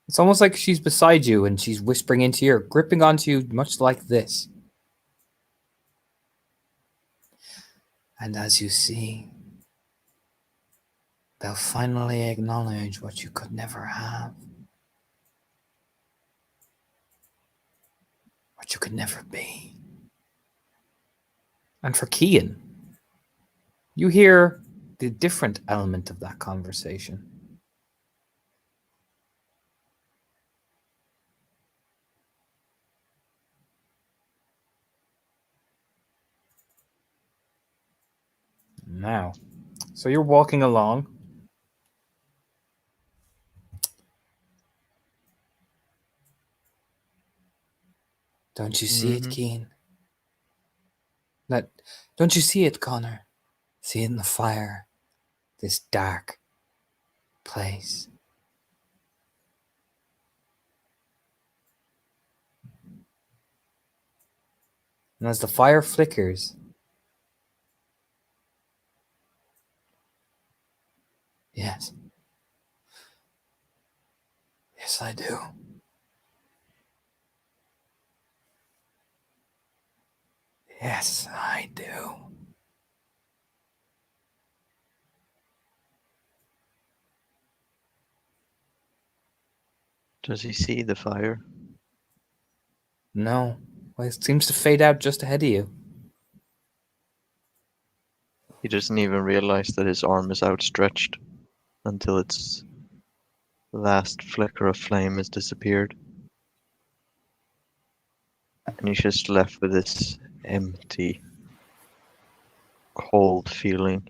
It's almost like she's beside you and she's whispering into your ear, gripping onto you much like this. And as you see, they'll finally acknowledge what you could never have. What you could never be. And for Kian, you hear the different element of that conversation. Now, so you're walking along. Don't you see it, Mhm. Keen? Don't you see it, Connor? See it in the fire. This dark place. And as the fire flickers, yes. Yes, I do. Yes, I do. Does he see the fire? No. Well, it seems to fade out just ahead of you. He doesn't even realize that his arm is outstretched until its last flicker of flame has disappeared. And he's just left with this empty, cold feeling.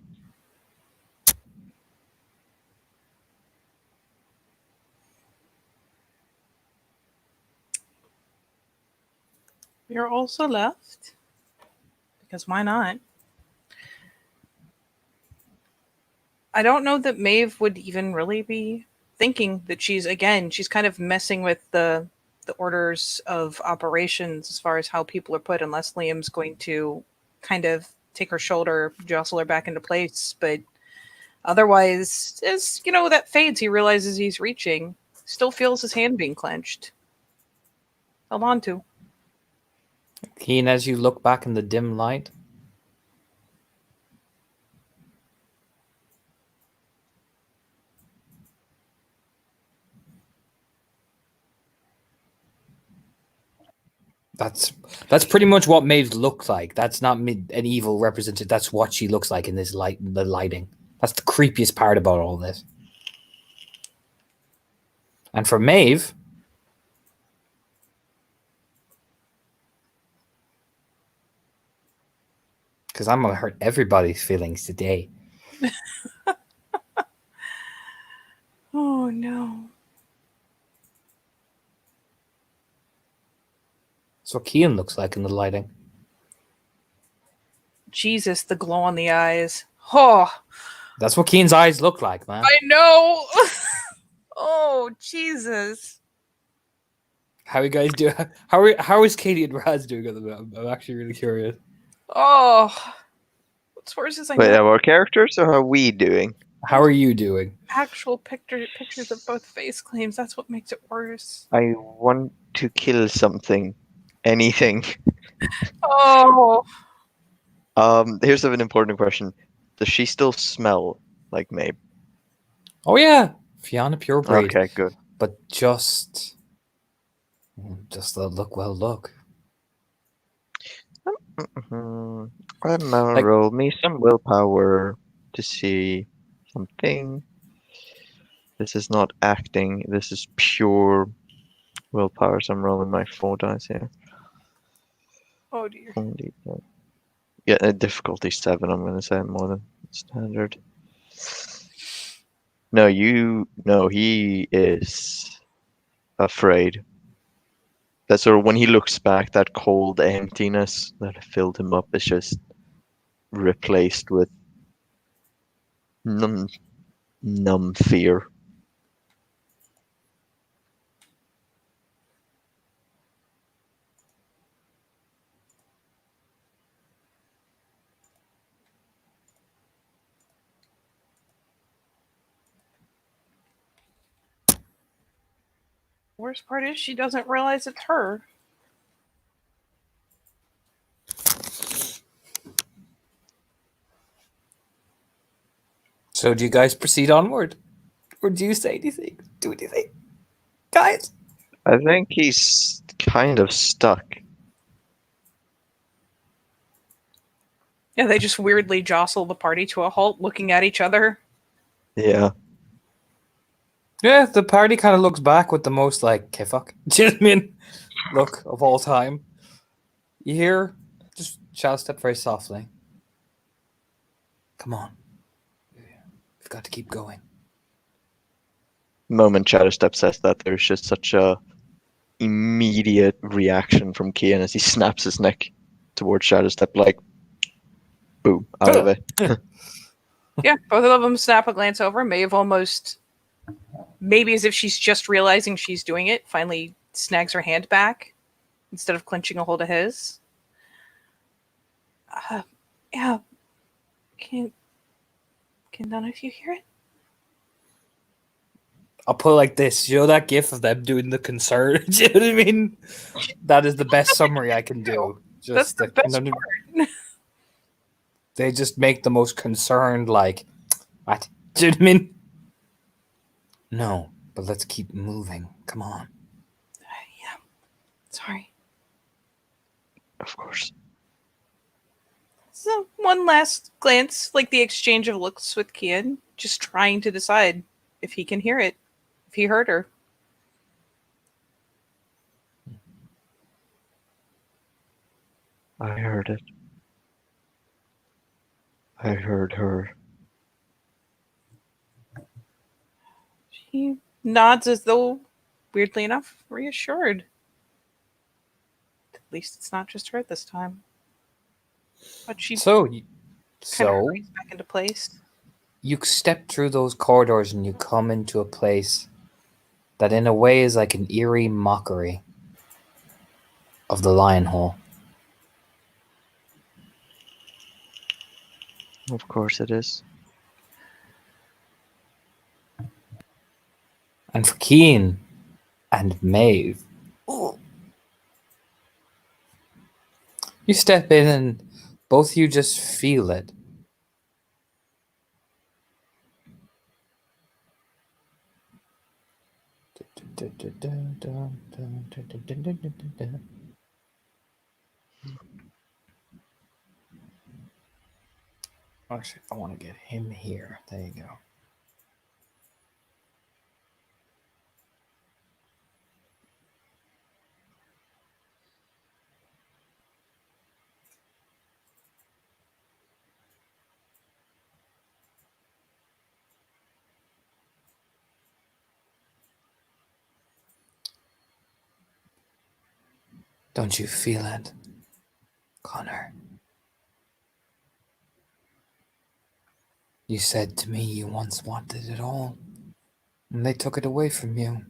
You're also left. Because why not? I don't know that Maeve would even really be thinking that she's kind of messing with the orders of operations as far as how people are put, unless Liam's going to kind of take her shoulder, jostle her back into place. But otherwise, as that fades, he realizes he's reaching. Still feels his hand being clenched. Held on to. Keen, as you look back in the dim light, that's pretty much what Maeve looks like. That's not an evil representative. That's what she looks like in this light, the lighting. That's the creepiest part about all this. And for Maeve, because I'm gonna hurt everybody's feelings today. Oh no. That's what Kian looks like in the lighting. Jesus, the glow on the eyes. Oh, That's what Kian's eyes look like, man. I know. Oh, Jesus. How you guys do? How is Katie and Raz doing at the moment? I'm actually really curious. Oh. What's worse is I Wait, know our characters, or how are we doing? How are you doing? actual pictures of both face claims. That's what makes it worse. I want to kill something. Anything. Oh. Here's an important question. Does she still smell like Maeve? Oh yeah, Fiona Purebreed. Okay, good. But just the look. I'm gonna Like- roll me some willpower to see something. This is not acting. This is pure willpower, so I'm rolling my 4 dice here. Oh dear. 4d10. Yeah, difficulty 7, I'm going to say more than standard. No, he is afraid. That sort of when he looks back, that cold emptiness that filled him up is just replaced with numb fear. Worst part is she doesn't realize it's her. So do you guys proceed onward? Or do you say anything? Do anything? Guys? I think he's kind of stuck. Yeah, they just weirdly jostle the party to a halt, looking at each other. Yeah. Yeah, the party kind of looks back with the most like, okay, fuck. Do you know what I mean? Look of all time. You hear just Shadow step very softly. Come on. We've got to keep going. The moment Shadowstep says that, there's just such a immediate reaction from Kian as he snaps his neck towards Shadowstep, like, boom, out of it. Yeah, both of them snap a glance over. Maeve almost, maybe as if she's just realizing she's doing it, finally snags her hand back instead of clenching a hold of his. Yeah. Can none of you hear it? I'll put it like this. You know that gif of them doing the concern? Do you know what I mean? That is the best summary I can do. That's Just the best part. They just make the most concerned, like, what? Do you know what I mean? No, but let's keep moving. Come on. Yeah. Sorry. Of course. So one last glance, like the exchange of looks with Kian, just trying to decide if he can hear it, if he heard her. I heard it. I heard her. She nods as though, weirdly enough, reassured. At least it's not just her this time. But she So, kind of so hurries back into place. you step through those corridors and you come into a place that in a way is like an eerie mockery of the Lion Hall. Of course it is. And for Keen and Maeve, you step in and both of you just feel it. Actually, I want to get him here. There you go. Don't you feel it, Connor? You said to me you once wanted it all, and they took it away from you,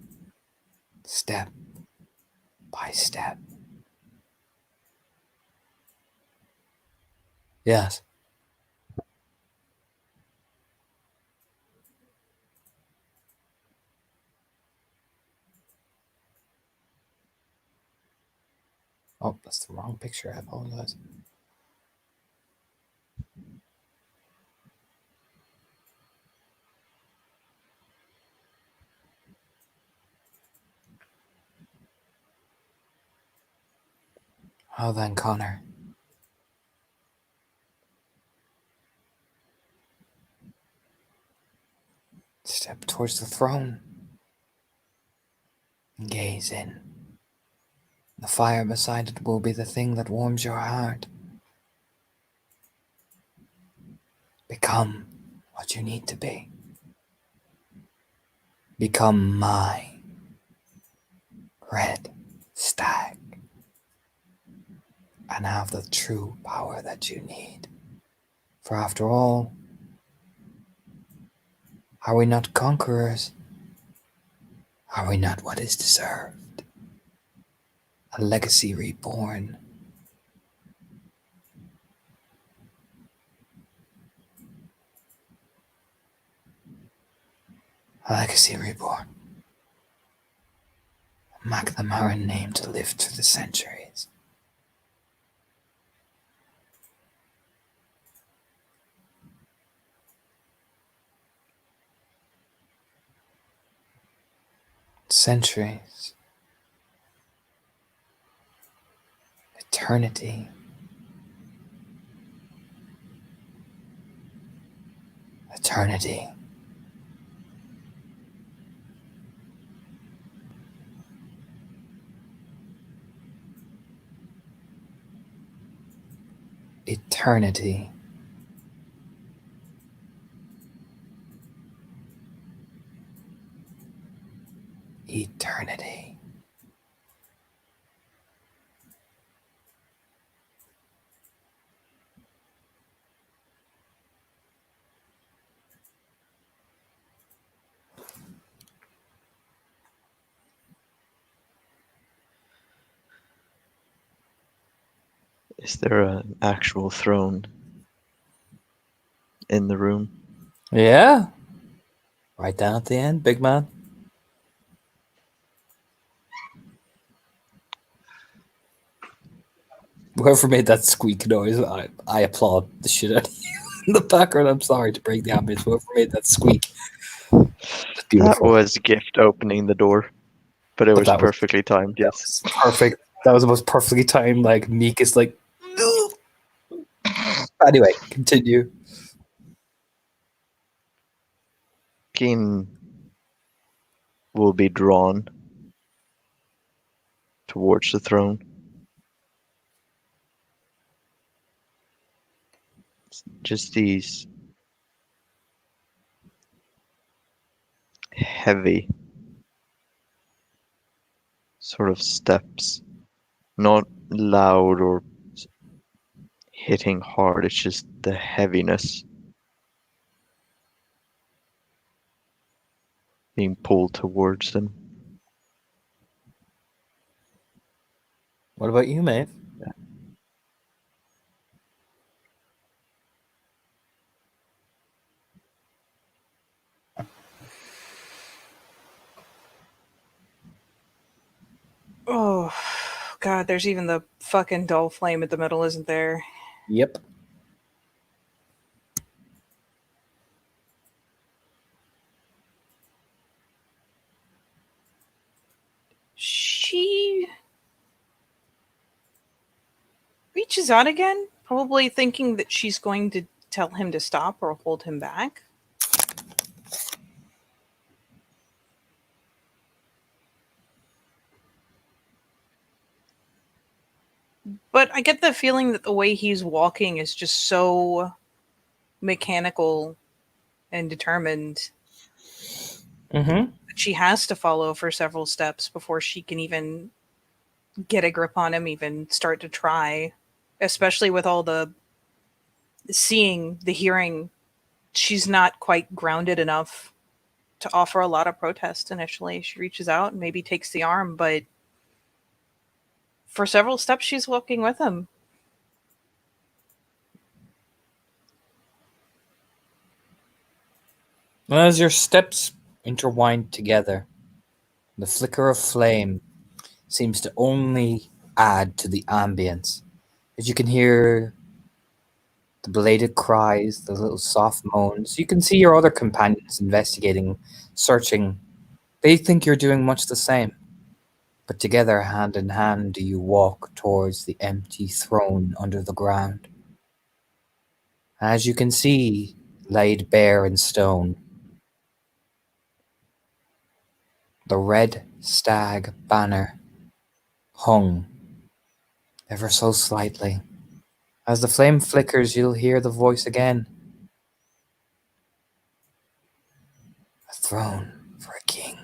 step by step. Yes. Oh, that's the wrong picture. I apologize. How then, Connor? Step towards the throne and gaze in. The fire beside it will be the thing that warms your heart. Become what you need to be. Become my red stag and have the true power that you need. For after all, are we not conquerors? Are we not what is deserved? A legacy reborn. A legacy reborn. A McNamara name to live through the centuries. Centuries. Eternity. Eternity. Eternity. Eternity. Is there an actual throne in the room? Yeah. Right down at the end, big man. Whoever made that squeak noise, I applaud the shit out of you in the background. I'm sorry to break the ambience. Whoever made that squeak. That's beautiful. That was Gift opening the door, but it But was that was- perfectly timed. That Yes. was perfect. That was the most perfectly timed, like, Meek is like, no. Anyway, continue. Keen will be drawn towards the throne. Just these heavy sort of steps, not loud or hitting hard, it's just the heaviness being pulled towards them. What about you, Maeve? Oh, God, there's even the fucking dull flame at the middle, isn't there? Yep. She reaches out again, probably thinking that she's going to tell him to stop or hold him back. But I get the feeling that the way he's walking is just so mechanical and determined Mm-hmm. that she has to follow for several steps before she can even get a grip on him, even start to try. Especially with all the seeing, the hearing, she's not quite grounded enough to offer a lot of protest initially. She reaches out and maybe takes the arm, but for several steps she's walking with him. And as your steps intertwine together, the flicker of flame seems to only add to the ambience. As you can hear the belated cries, the little soft moans. You can see your other companions investigating, searching. They think you're doing much the same. But together, hand in hand, do you walk towards the empty throne under the ground. As you can see, laid bare in stone, the red stag banner hung ever so slightly. As the flame flickers, you'll hear the voice again. A throne for a king.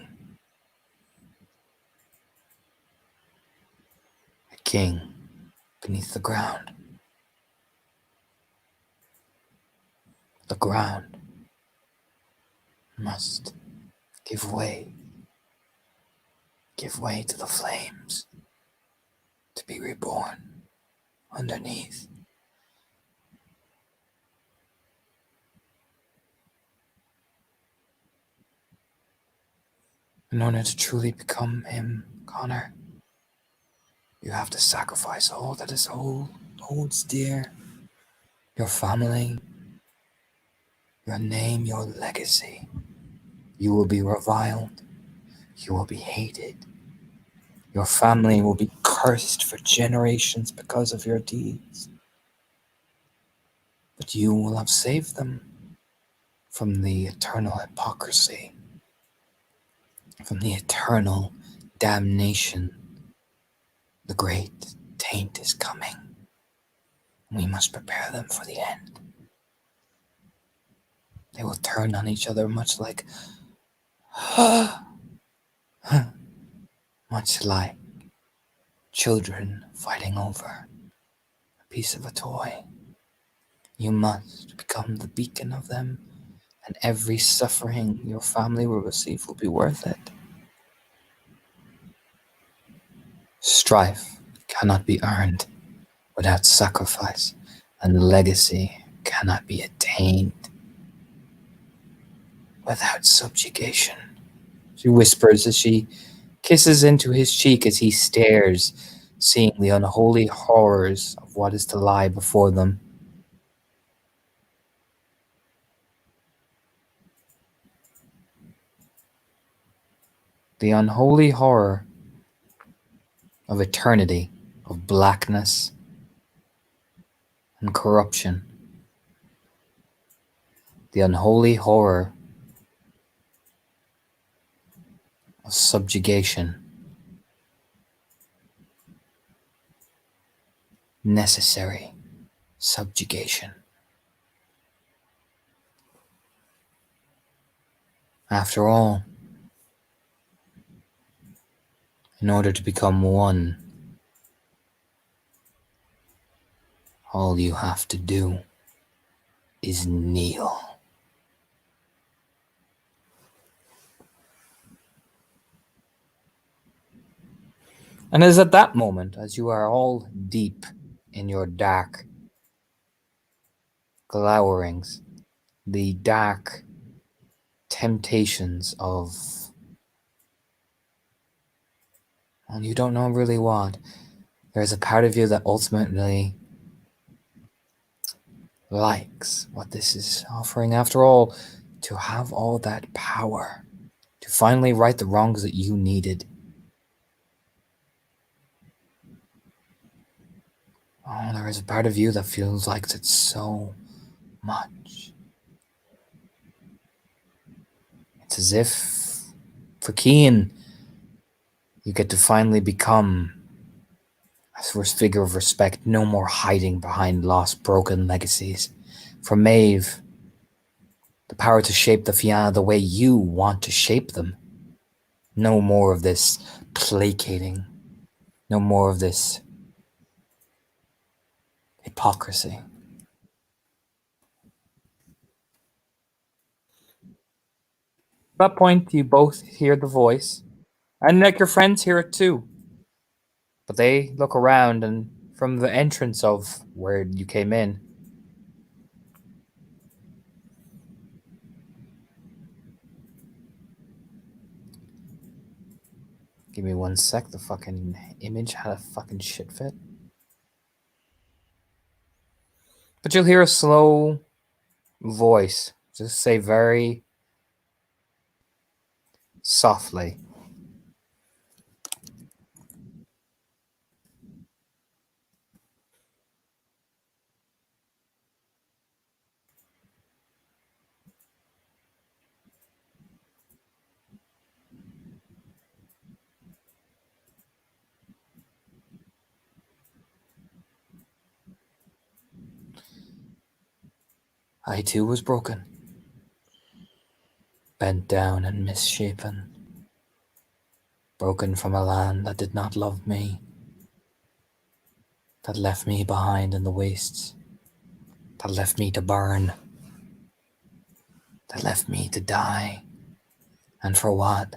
A king beneath the ground. The ground must give way. Give way to the flames. To be reborn underneath. In order to truly become him, Connor, you have to sacrifice all that is holds dear. Your family, your name, your legacy. You will be reviled. You will be hated. Your family will be cursed for generations because of your deeds. But you will have saved them from the eternal hypocrisy, from the eternal damnation. The great taint is coming. We must prepare them for the end. They will turn on each other much like children fighting over a piece of a toy. You must become the beacon of them, and every suffering your family will receive will be worth it. Strife cannot be earned without sacrifice, and legacy cannot be attained without subjugation. She whispers as she kisses into his cheek as he stares, seeing the unholy horrors of what is to lie before them. The unholy horror of eternity, of blackness and corruption. The unholy horror of subjugation. Necessary subjugation. After all, in order to become one, all you have to do is kneel. And it is at that moment, as you are all deep in your dark glowerings, the dark temptations of, and you don't know really what, there's a part of you that ultimately likes what this is offering. After all, to have all that power, to finally right the wrongs that you needed. Oh, there is a part of you that feels like it's so much. It's as if, for Cian, you get to finally become a first figure of respect, no more hiding behind lost, broken legacies. For Maeve, the power to shape the Fianna the way you want to shape them. No more of this placating. No more of this hypocrisy. At that point, you both hear the voice, and like your friends hear it too. But they look around, and from the entrance of where you came in, give me one sec, the fucking image had a fucking shit fit. But you'll hear a slow voice just say very softly, I too was broken, bent down and misshapen, broken from a land that did not love me, that left me behind in the wastes, that left me to burn, that left me to die. And for what?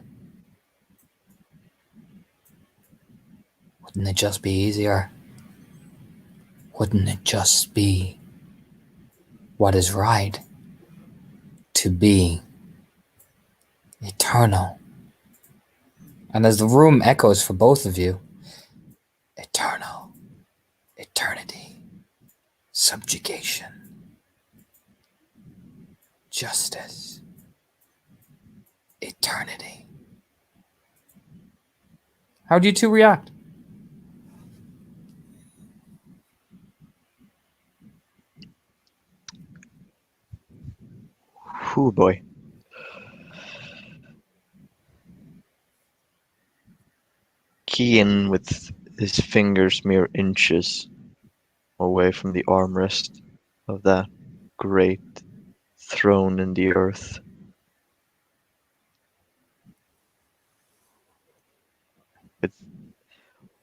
Wouldn't it just be easier? Wouldn't it just be what is right to be eternal? And as the room echoes for both of you, eternal, eternity, subjugation, justice, eternity. How do you two react? Oh boy. Kian, with his fingers mere inches away from the armrest of that great throne in the earth,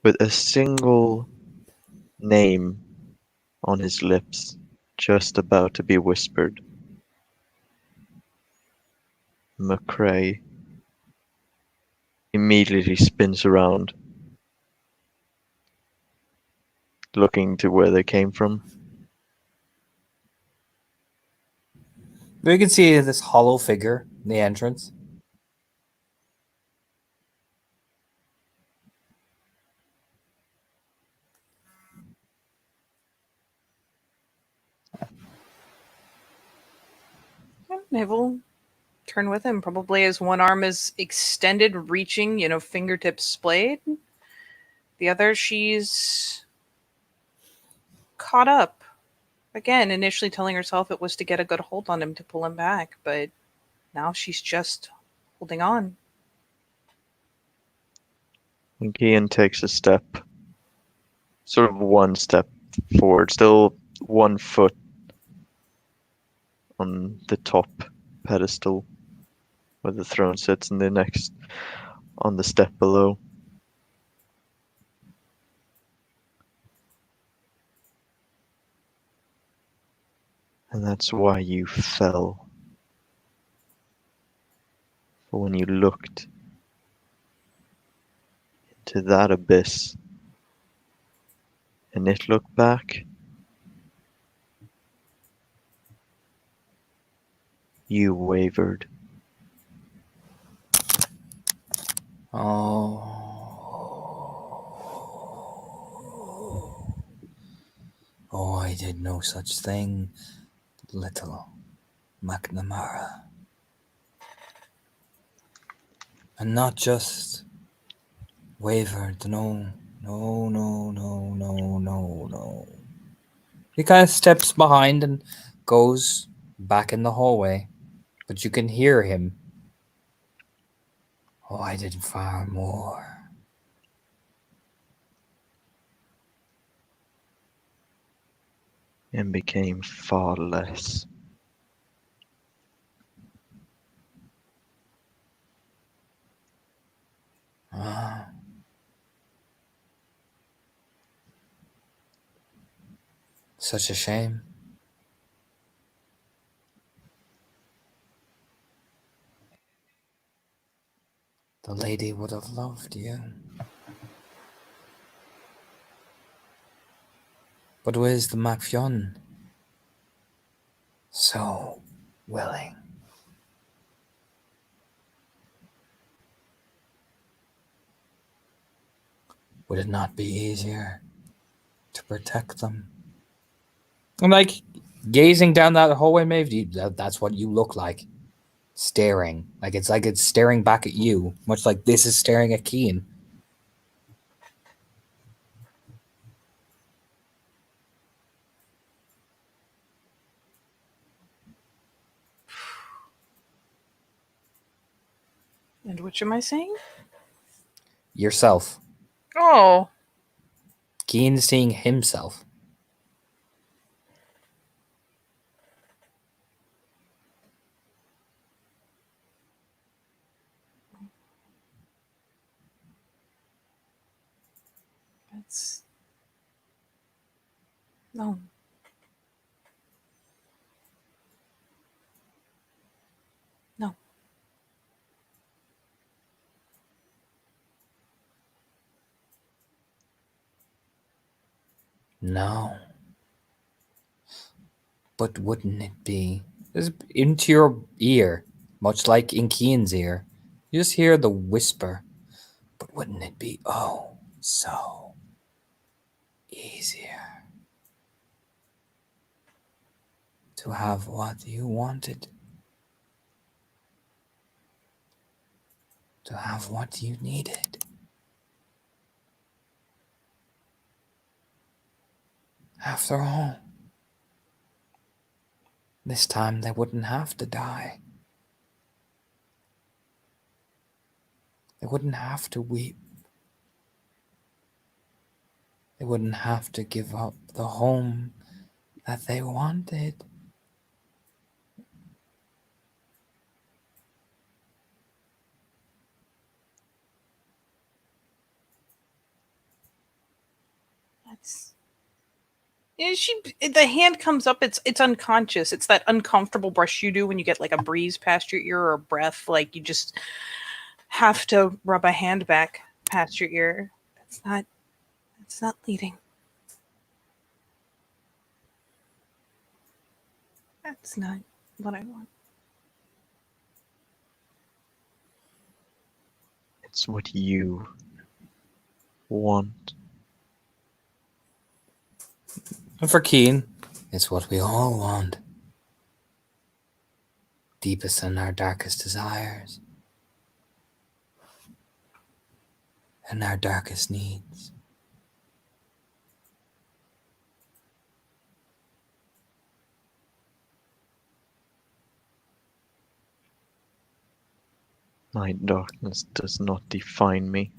with a single name on his lips, just about to be whispered. McCrae immediately spins around, looking to where they came from. We can see this hollow figure in the entrance. Maeve will turn with him, probably as one arm is extended, reaching, fingertips splayed. The other, she's caught up. Again, initially telling herself it was to get a good hold on him to pull him back, but now she's just holding on. And Kian takes a step, sort of one step forward, still 1 foot on the top pedestal where the throne sits, and the next on the step below. And that's why you fell. For when you looked into that abyss and it looked back, you wavered. Oh, I did no such thing, little McNamara. And not just wavered, no. He kind of steps behind and goes back in the hallway, but you can hear him. Oh, I did far more. And became far less. Ah. Such a shame. The lady would have loved you. But where's the Macfion? So willing. Would it not be easier to protect them? I'm like gazing down that hallway, Maeve. That's what you look like. Staring. Like it's staring back at you, much like this is staring at Keen. And which am I saying? Yourself. Oh, Keen seeing himself. No. No. No. But wouldn't it be? Just into your ear, much like in Kian's ear. You just hear the whisper. But wouldn't it be so easier to have what you wanted? To have what you needed? After all, this time they wouldn't have to die. They wouldn't have to weep. They wouldn't have to give up the home that they wanted. That's. Yeah, the hand comes up. It's unconscious. It's that uncomfortable brush you do when you get like a breeze past your ear or a breath. Like you just have to rub a hand back past your ear. It's not leading. That's not what I want. It's what you want. And for Keen, it's what we all want. Deepest in our darkest desires. And our darkest needs. My darkness does not define me.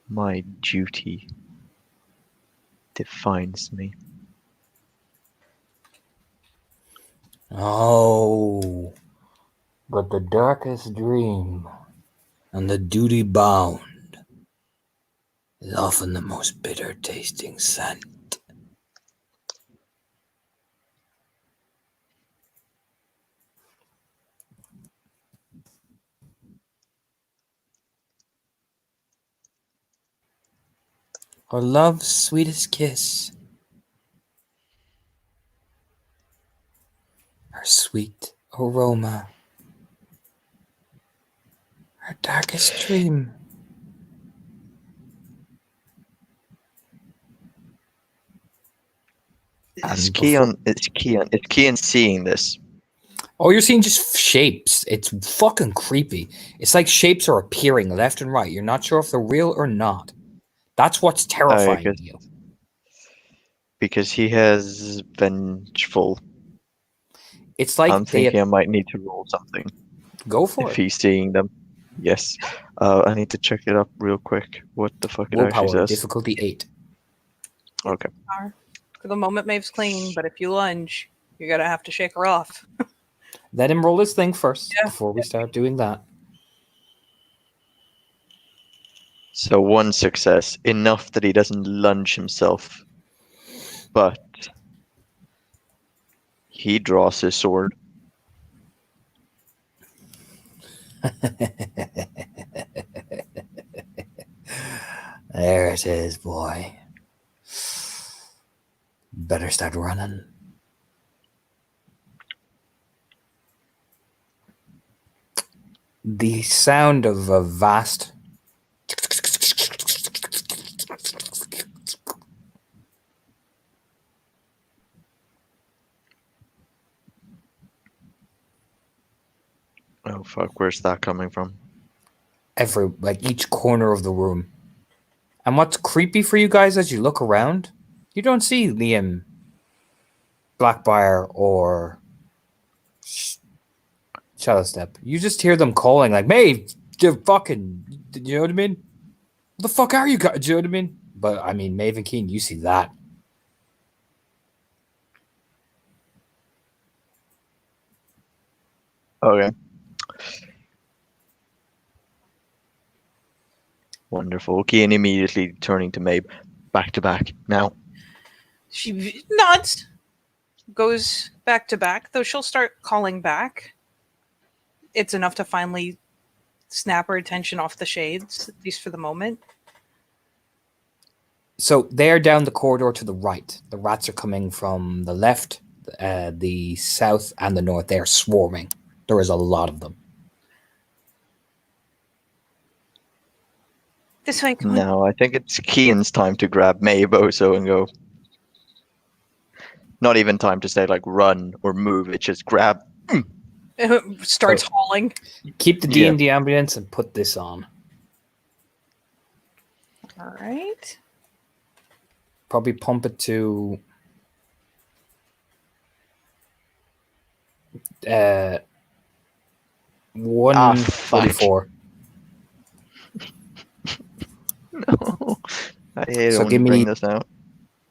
My duty defines me. Oh, but the darkest dream and the duty bound is often the most bitter tasting scent. Or love's sweetest kiss. Her sweet aroma. Her darkest dream. Is Keon seeing this? Oh, you're seeing just shapes. It's fucking creepy. It's like shapes are appearing left and right. You're not sure if they're real or not. That's what's terrifying guess- you. Because he has vengeful. It's like I'm thinking I might need to roll something go for if it. he's seeing them. Yes. I need to check it up real quick. What the fuck it actually Willpower, says. difficulty 8. Okay. For the moment, Maeve's clinging, but if you lunge, you're gonna have to shake her off. Let him roll his thing first Yeah. before we start doing that. So 1 success, enough that he doesn't lunge himself, but he draws his sword. There it is, boy. Better start running. The sound of a vast Oh fuck, where's that coming from? each corner of the room. And what's creepy for you guys as you look around, you don't see Liam, Blackbriar, or Shadowstep. You just hear them calling like, Maeve, you fucking, you know what I mean? What the fuck are you guys? Do you know what I mean? But I mean, Maeve and Keen, you see that. Okay. Wonderful. Kean immediately turning to Mabe. Back to back. Now. She nods, goes back to back, though she'll start calling back. It's enough to finally snap her attention off the shades, at least for the moment. So they're down the corridor to the right. The rats are coming from the left, the south, and the north. They are swarming. There is a lot of them. This way, come on. No, I think it's Kian's time to grab Mayboso and go. Not even time to say like run or move. It's just grab. Starts hauling. Keep the Yeah. D&D ambulance and put this on. All right. Probably pump it to 144. No, I hate it So when give you me- bring this out.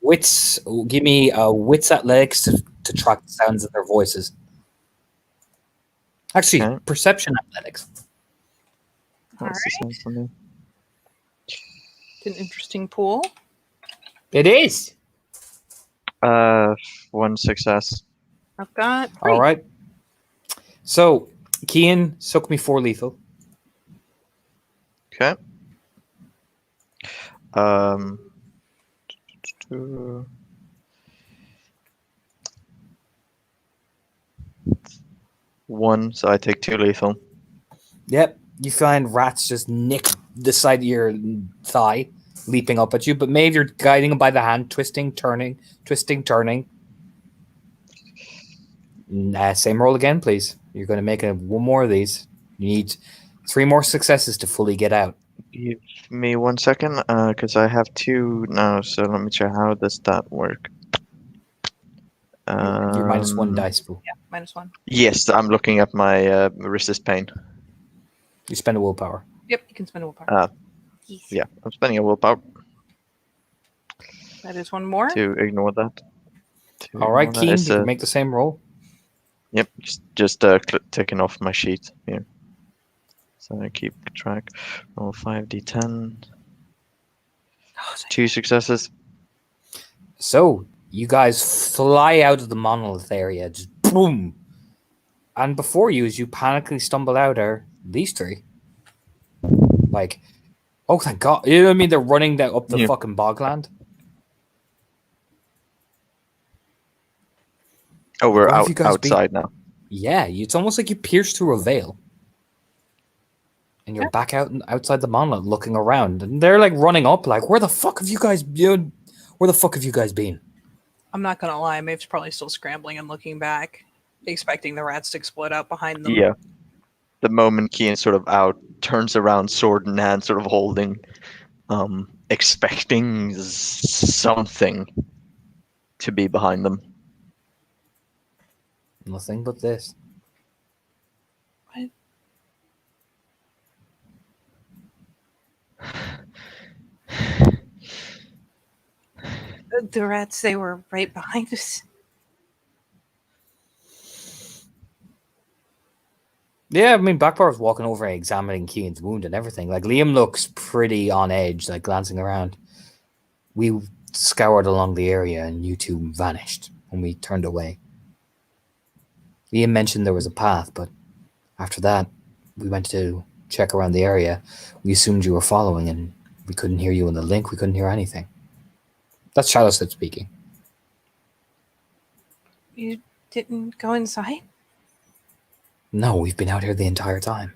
Wits, give me wits athletics to track the sounds of their voices. Actually, Okay. perception athletics. What's the same for me? It's an interesting pool. It is. One success. I've got All right. So, Kian, soak me 4 lethal. Okay. One, so I take 2 lethal. Yep. You find rats just nick the side of your thigh, leaping up at you. But Maeve, you're guiding them by the hand, twisting, turning, twisting, turning. Same roll again, please. You're going to make one more of these. You need 3 more successes to fully get out. Give me 1 second, because I have 2 now. So let me check. How does that work? You're minus 1 dice pool. Yeah, -1. Yes, I'm looking at my resist pain. You spend a willpower. Yep, you can spend a willpower. Yes. Yeah, I'm spending a willpower That is one more. to ignore that. All right, ignore that. Keen, It's, you can make the same roll. Yep, just taking off my sheet here. So I keep track. Roll 5d10. Oh, thank 2 successes. So, you guys fly out of the monolith area, just boom. And before you, as you panically stumble out, are these 3. Like, oh, thank God. You know what I mean? They're running up the Yeah. fucking bogland. Oh, we're Where have you guys been? outside now. Yeah, it's almost like you pierced through a veil. And you're Yeah. back outside the monolith looking around. And they're like running up, like, where the fuck have you guys been? Where the fuck have you guys been? I'm not gonna lie, Maeve's probably still scrambling and looking back, expecting the rats to explode out behind them. Yeah. The moment Kian sort of out, turns around, sword in hand, sort of holding, expecting something to be behind them. Nothing but this. The rats, they were right behind us. Yeah, I mean, Blackbar was walking over and examining Kean's wound and everything. Like, Liam looks pretty on edge, like, glancing around. We scoured along the area and you 2 vanished when we turned away. Liam mentioned there was a path, but after that, we went to check around the area. We assumed you were following and we couldn't hear you in the link. We couldn't hear anything. That's Charlotte speaking. You didn't go inside? No, we've been out here the entire time.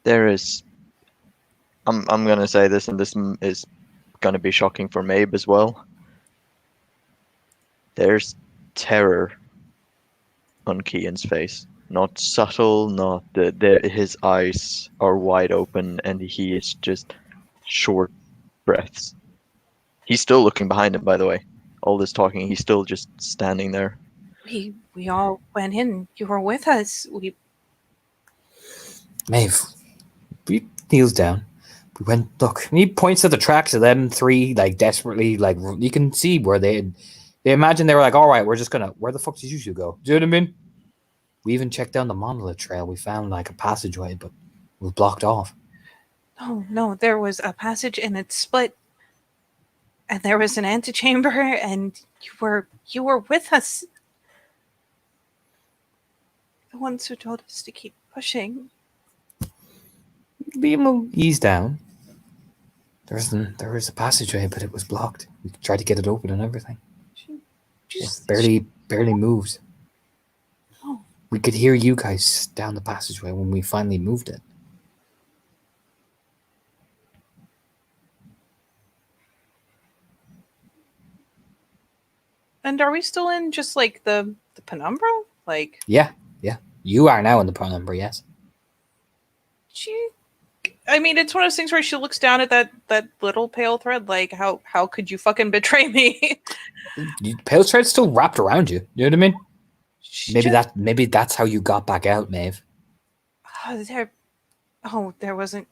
There is. I'm gonna say this, and this is gonna be shocking for Mabe as well. There's terror on Kian's face. Not subtle, not his eyes are wide open, and he is just short breaths. He's still looking behind him, by the way. All this talking, he's still just standing there. We all went in. You were with us. Maeve, he kneels down. We went, look, and he points to the tracks of them 3, like, desperately, like, you can see where they imagine they were like, all right, we're just gonna, where the fuck did you 2 go? Do you know what I mean? We even checked down the monolith trail. We found, like, a passageway, but it was blocked off. No, there was a passage and it split. and there was an antechamber, and you were with us. The ones who told us to keep pushing. Liam will ease down. There was a passageway, but it was blocked. We tried to get it open and everything. Just Barely moved. Oh. We could hear you guys down the passageway when we finally moved it. And are we still in just like the penumbra? Like Yeah. You are now in the penumbra, yes. I mean, it's one of those things where she looks down at that little pale thread, like how could you fucking betray me? Pale thread's still wrapped around you. You know what I mean? She Maybe just- that's how you got back out, Maeve. there wasn't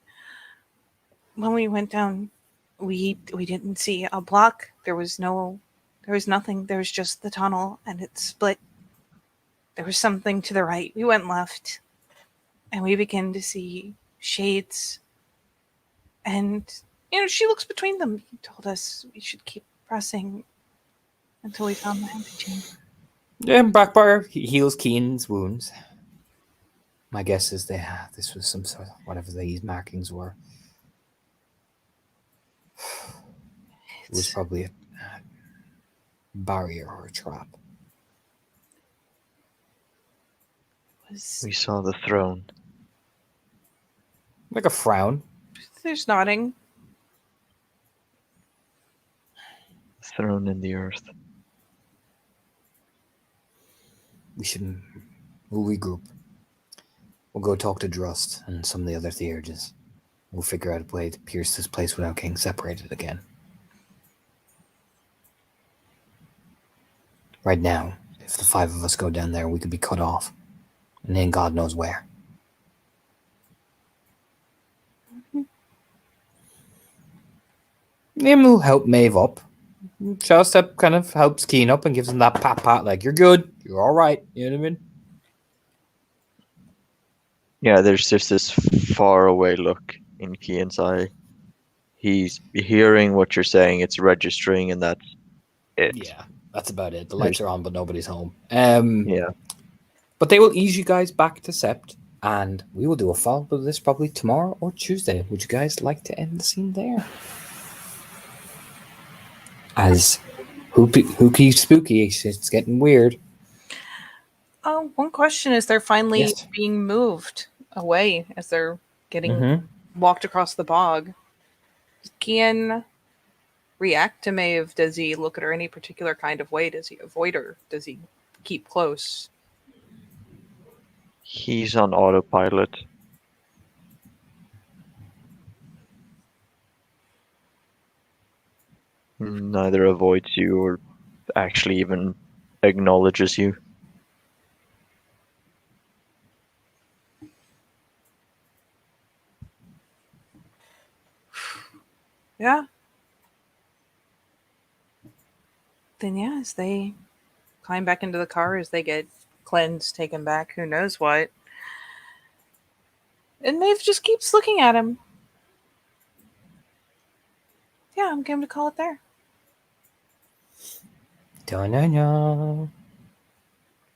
when we went down. We didn't see a block. There was nothing. There was just the tunnel, and it split. There was something to the right. We went left, and we began to see shades. And she looks between them. He told us we should keep pressing until we found the antechamber. Yeah, Blackbar heals Keen's wounds. My guess is this was some sort of whatever these markings were. It was probably a barrier or a trap. We saw the throne. Like a frown. There's nodding. Throne in the earth. We'll regroup. We'll go talk to Drust and some of the other Theurges. We'll figure out a way to pierce this place without getting separated again. Right now, if the 5 of us go down there, we could be cut off. And then God knows where. Liam will help Maeve up. Shadowstep kind of helps Keen up and gives him that pat, like, you're good, you're all right. You know what I mean? Yeah, there's just this far away look in Kian's eye. He's hearing what you're saying, it's registering, and that's it. Yeah, that's about it. The lights are on, but nobody's home. Yeah. But they will ease you guys back to Sept, and we will do a follow-up of this probably tomorrow or Tuesday. Would you guys like to end the scene there? As hooky spooky, it's getting weird. One question is they're finally Yes. being moved away as they're getting Mm-hmm. walked across the bog. Does Kian react to Maeve? Does he look at her any particular kind of way? Does he avoid her? Does he keep close? He's on autopilot. Neither avoids you or actually even acknowledges you. Yeah. Then yeah, as they climb back into the car, as they get cleansed, taken back, who knows what. And Maeve just keeps looking at him. Yeah, I'm game to call it there. Dun-dun-dun.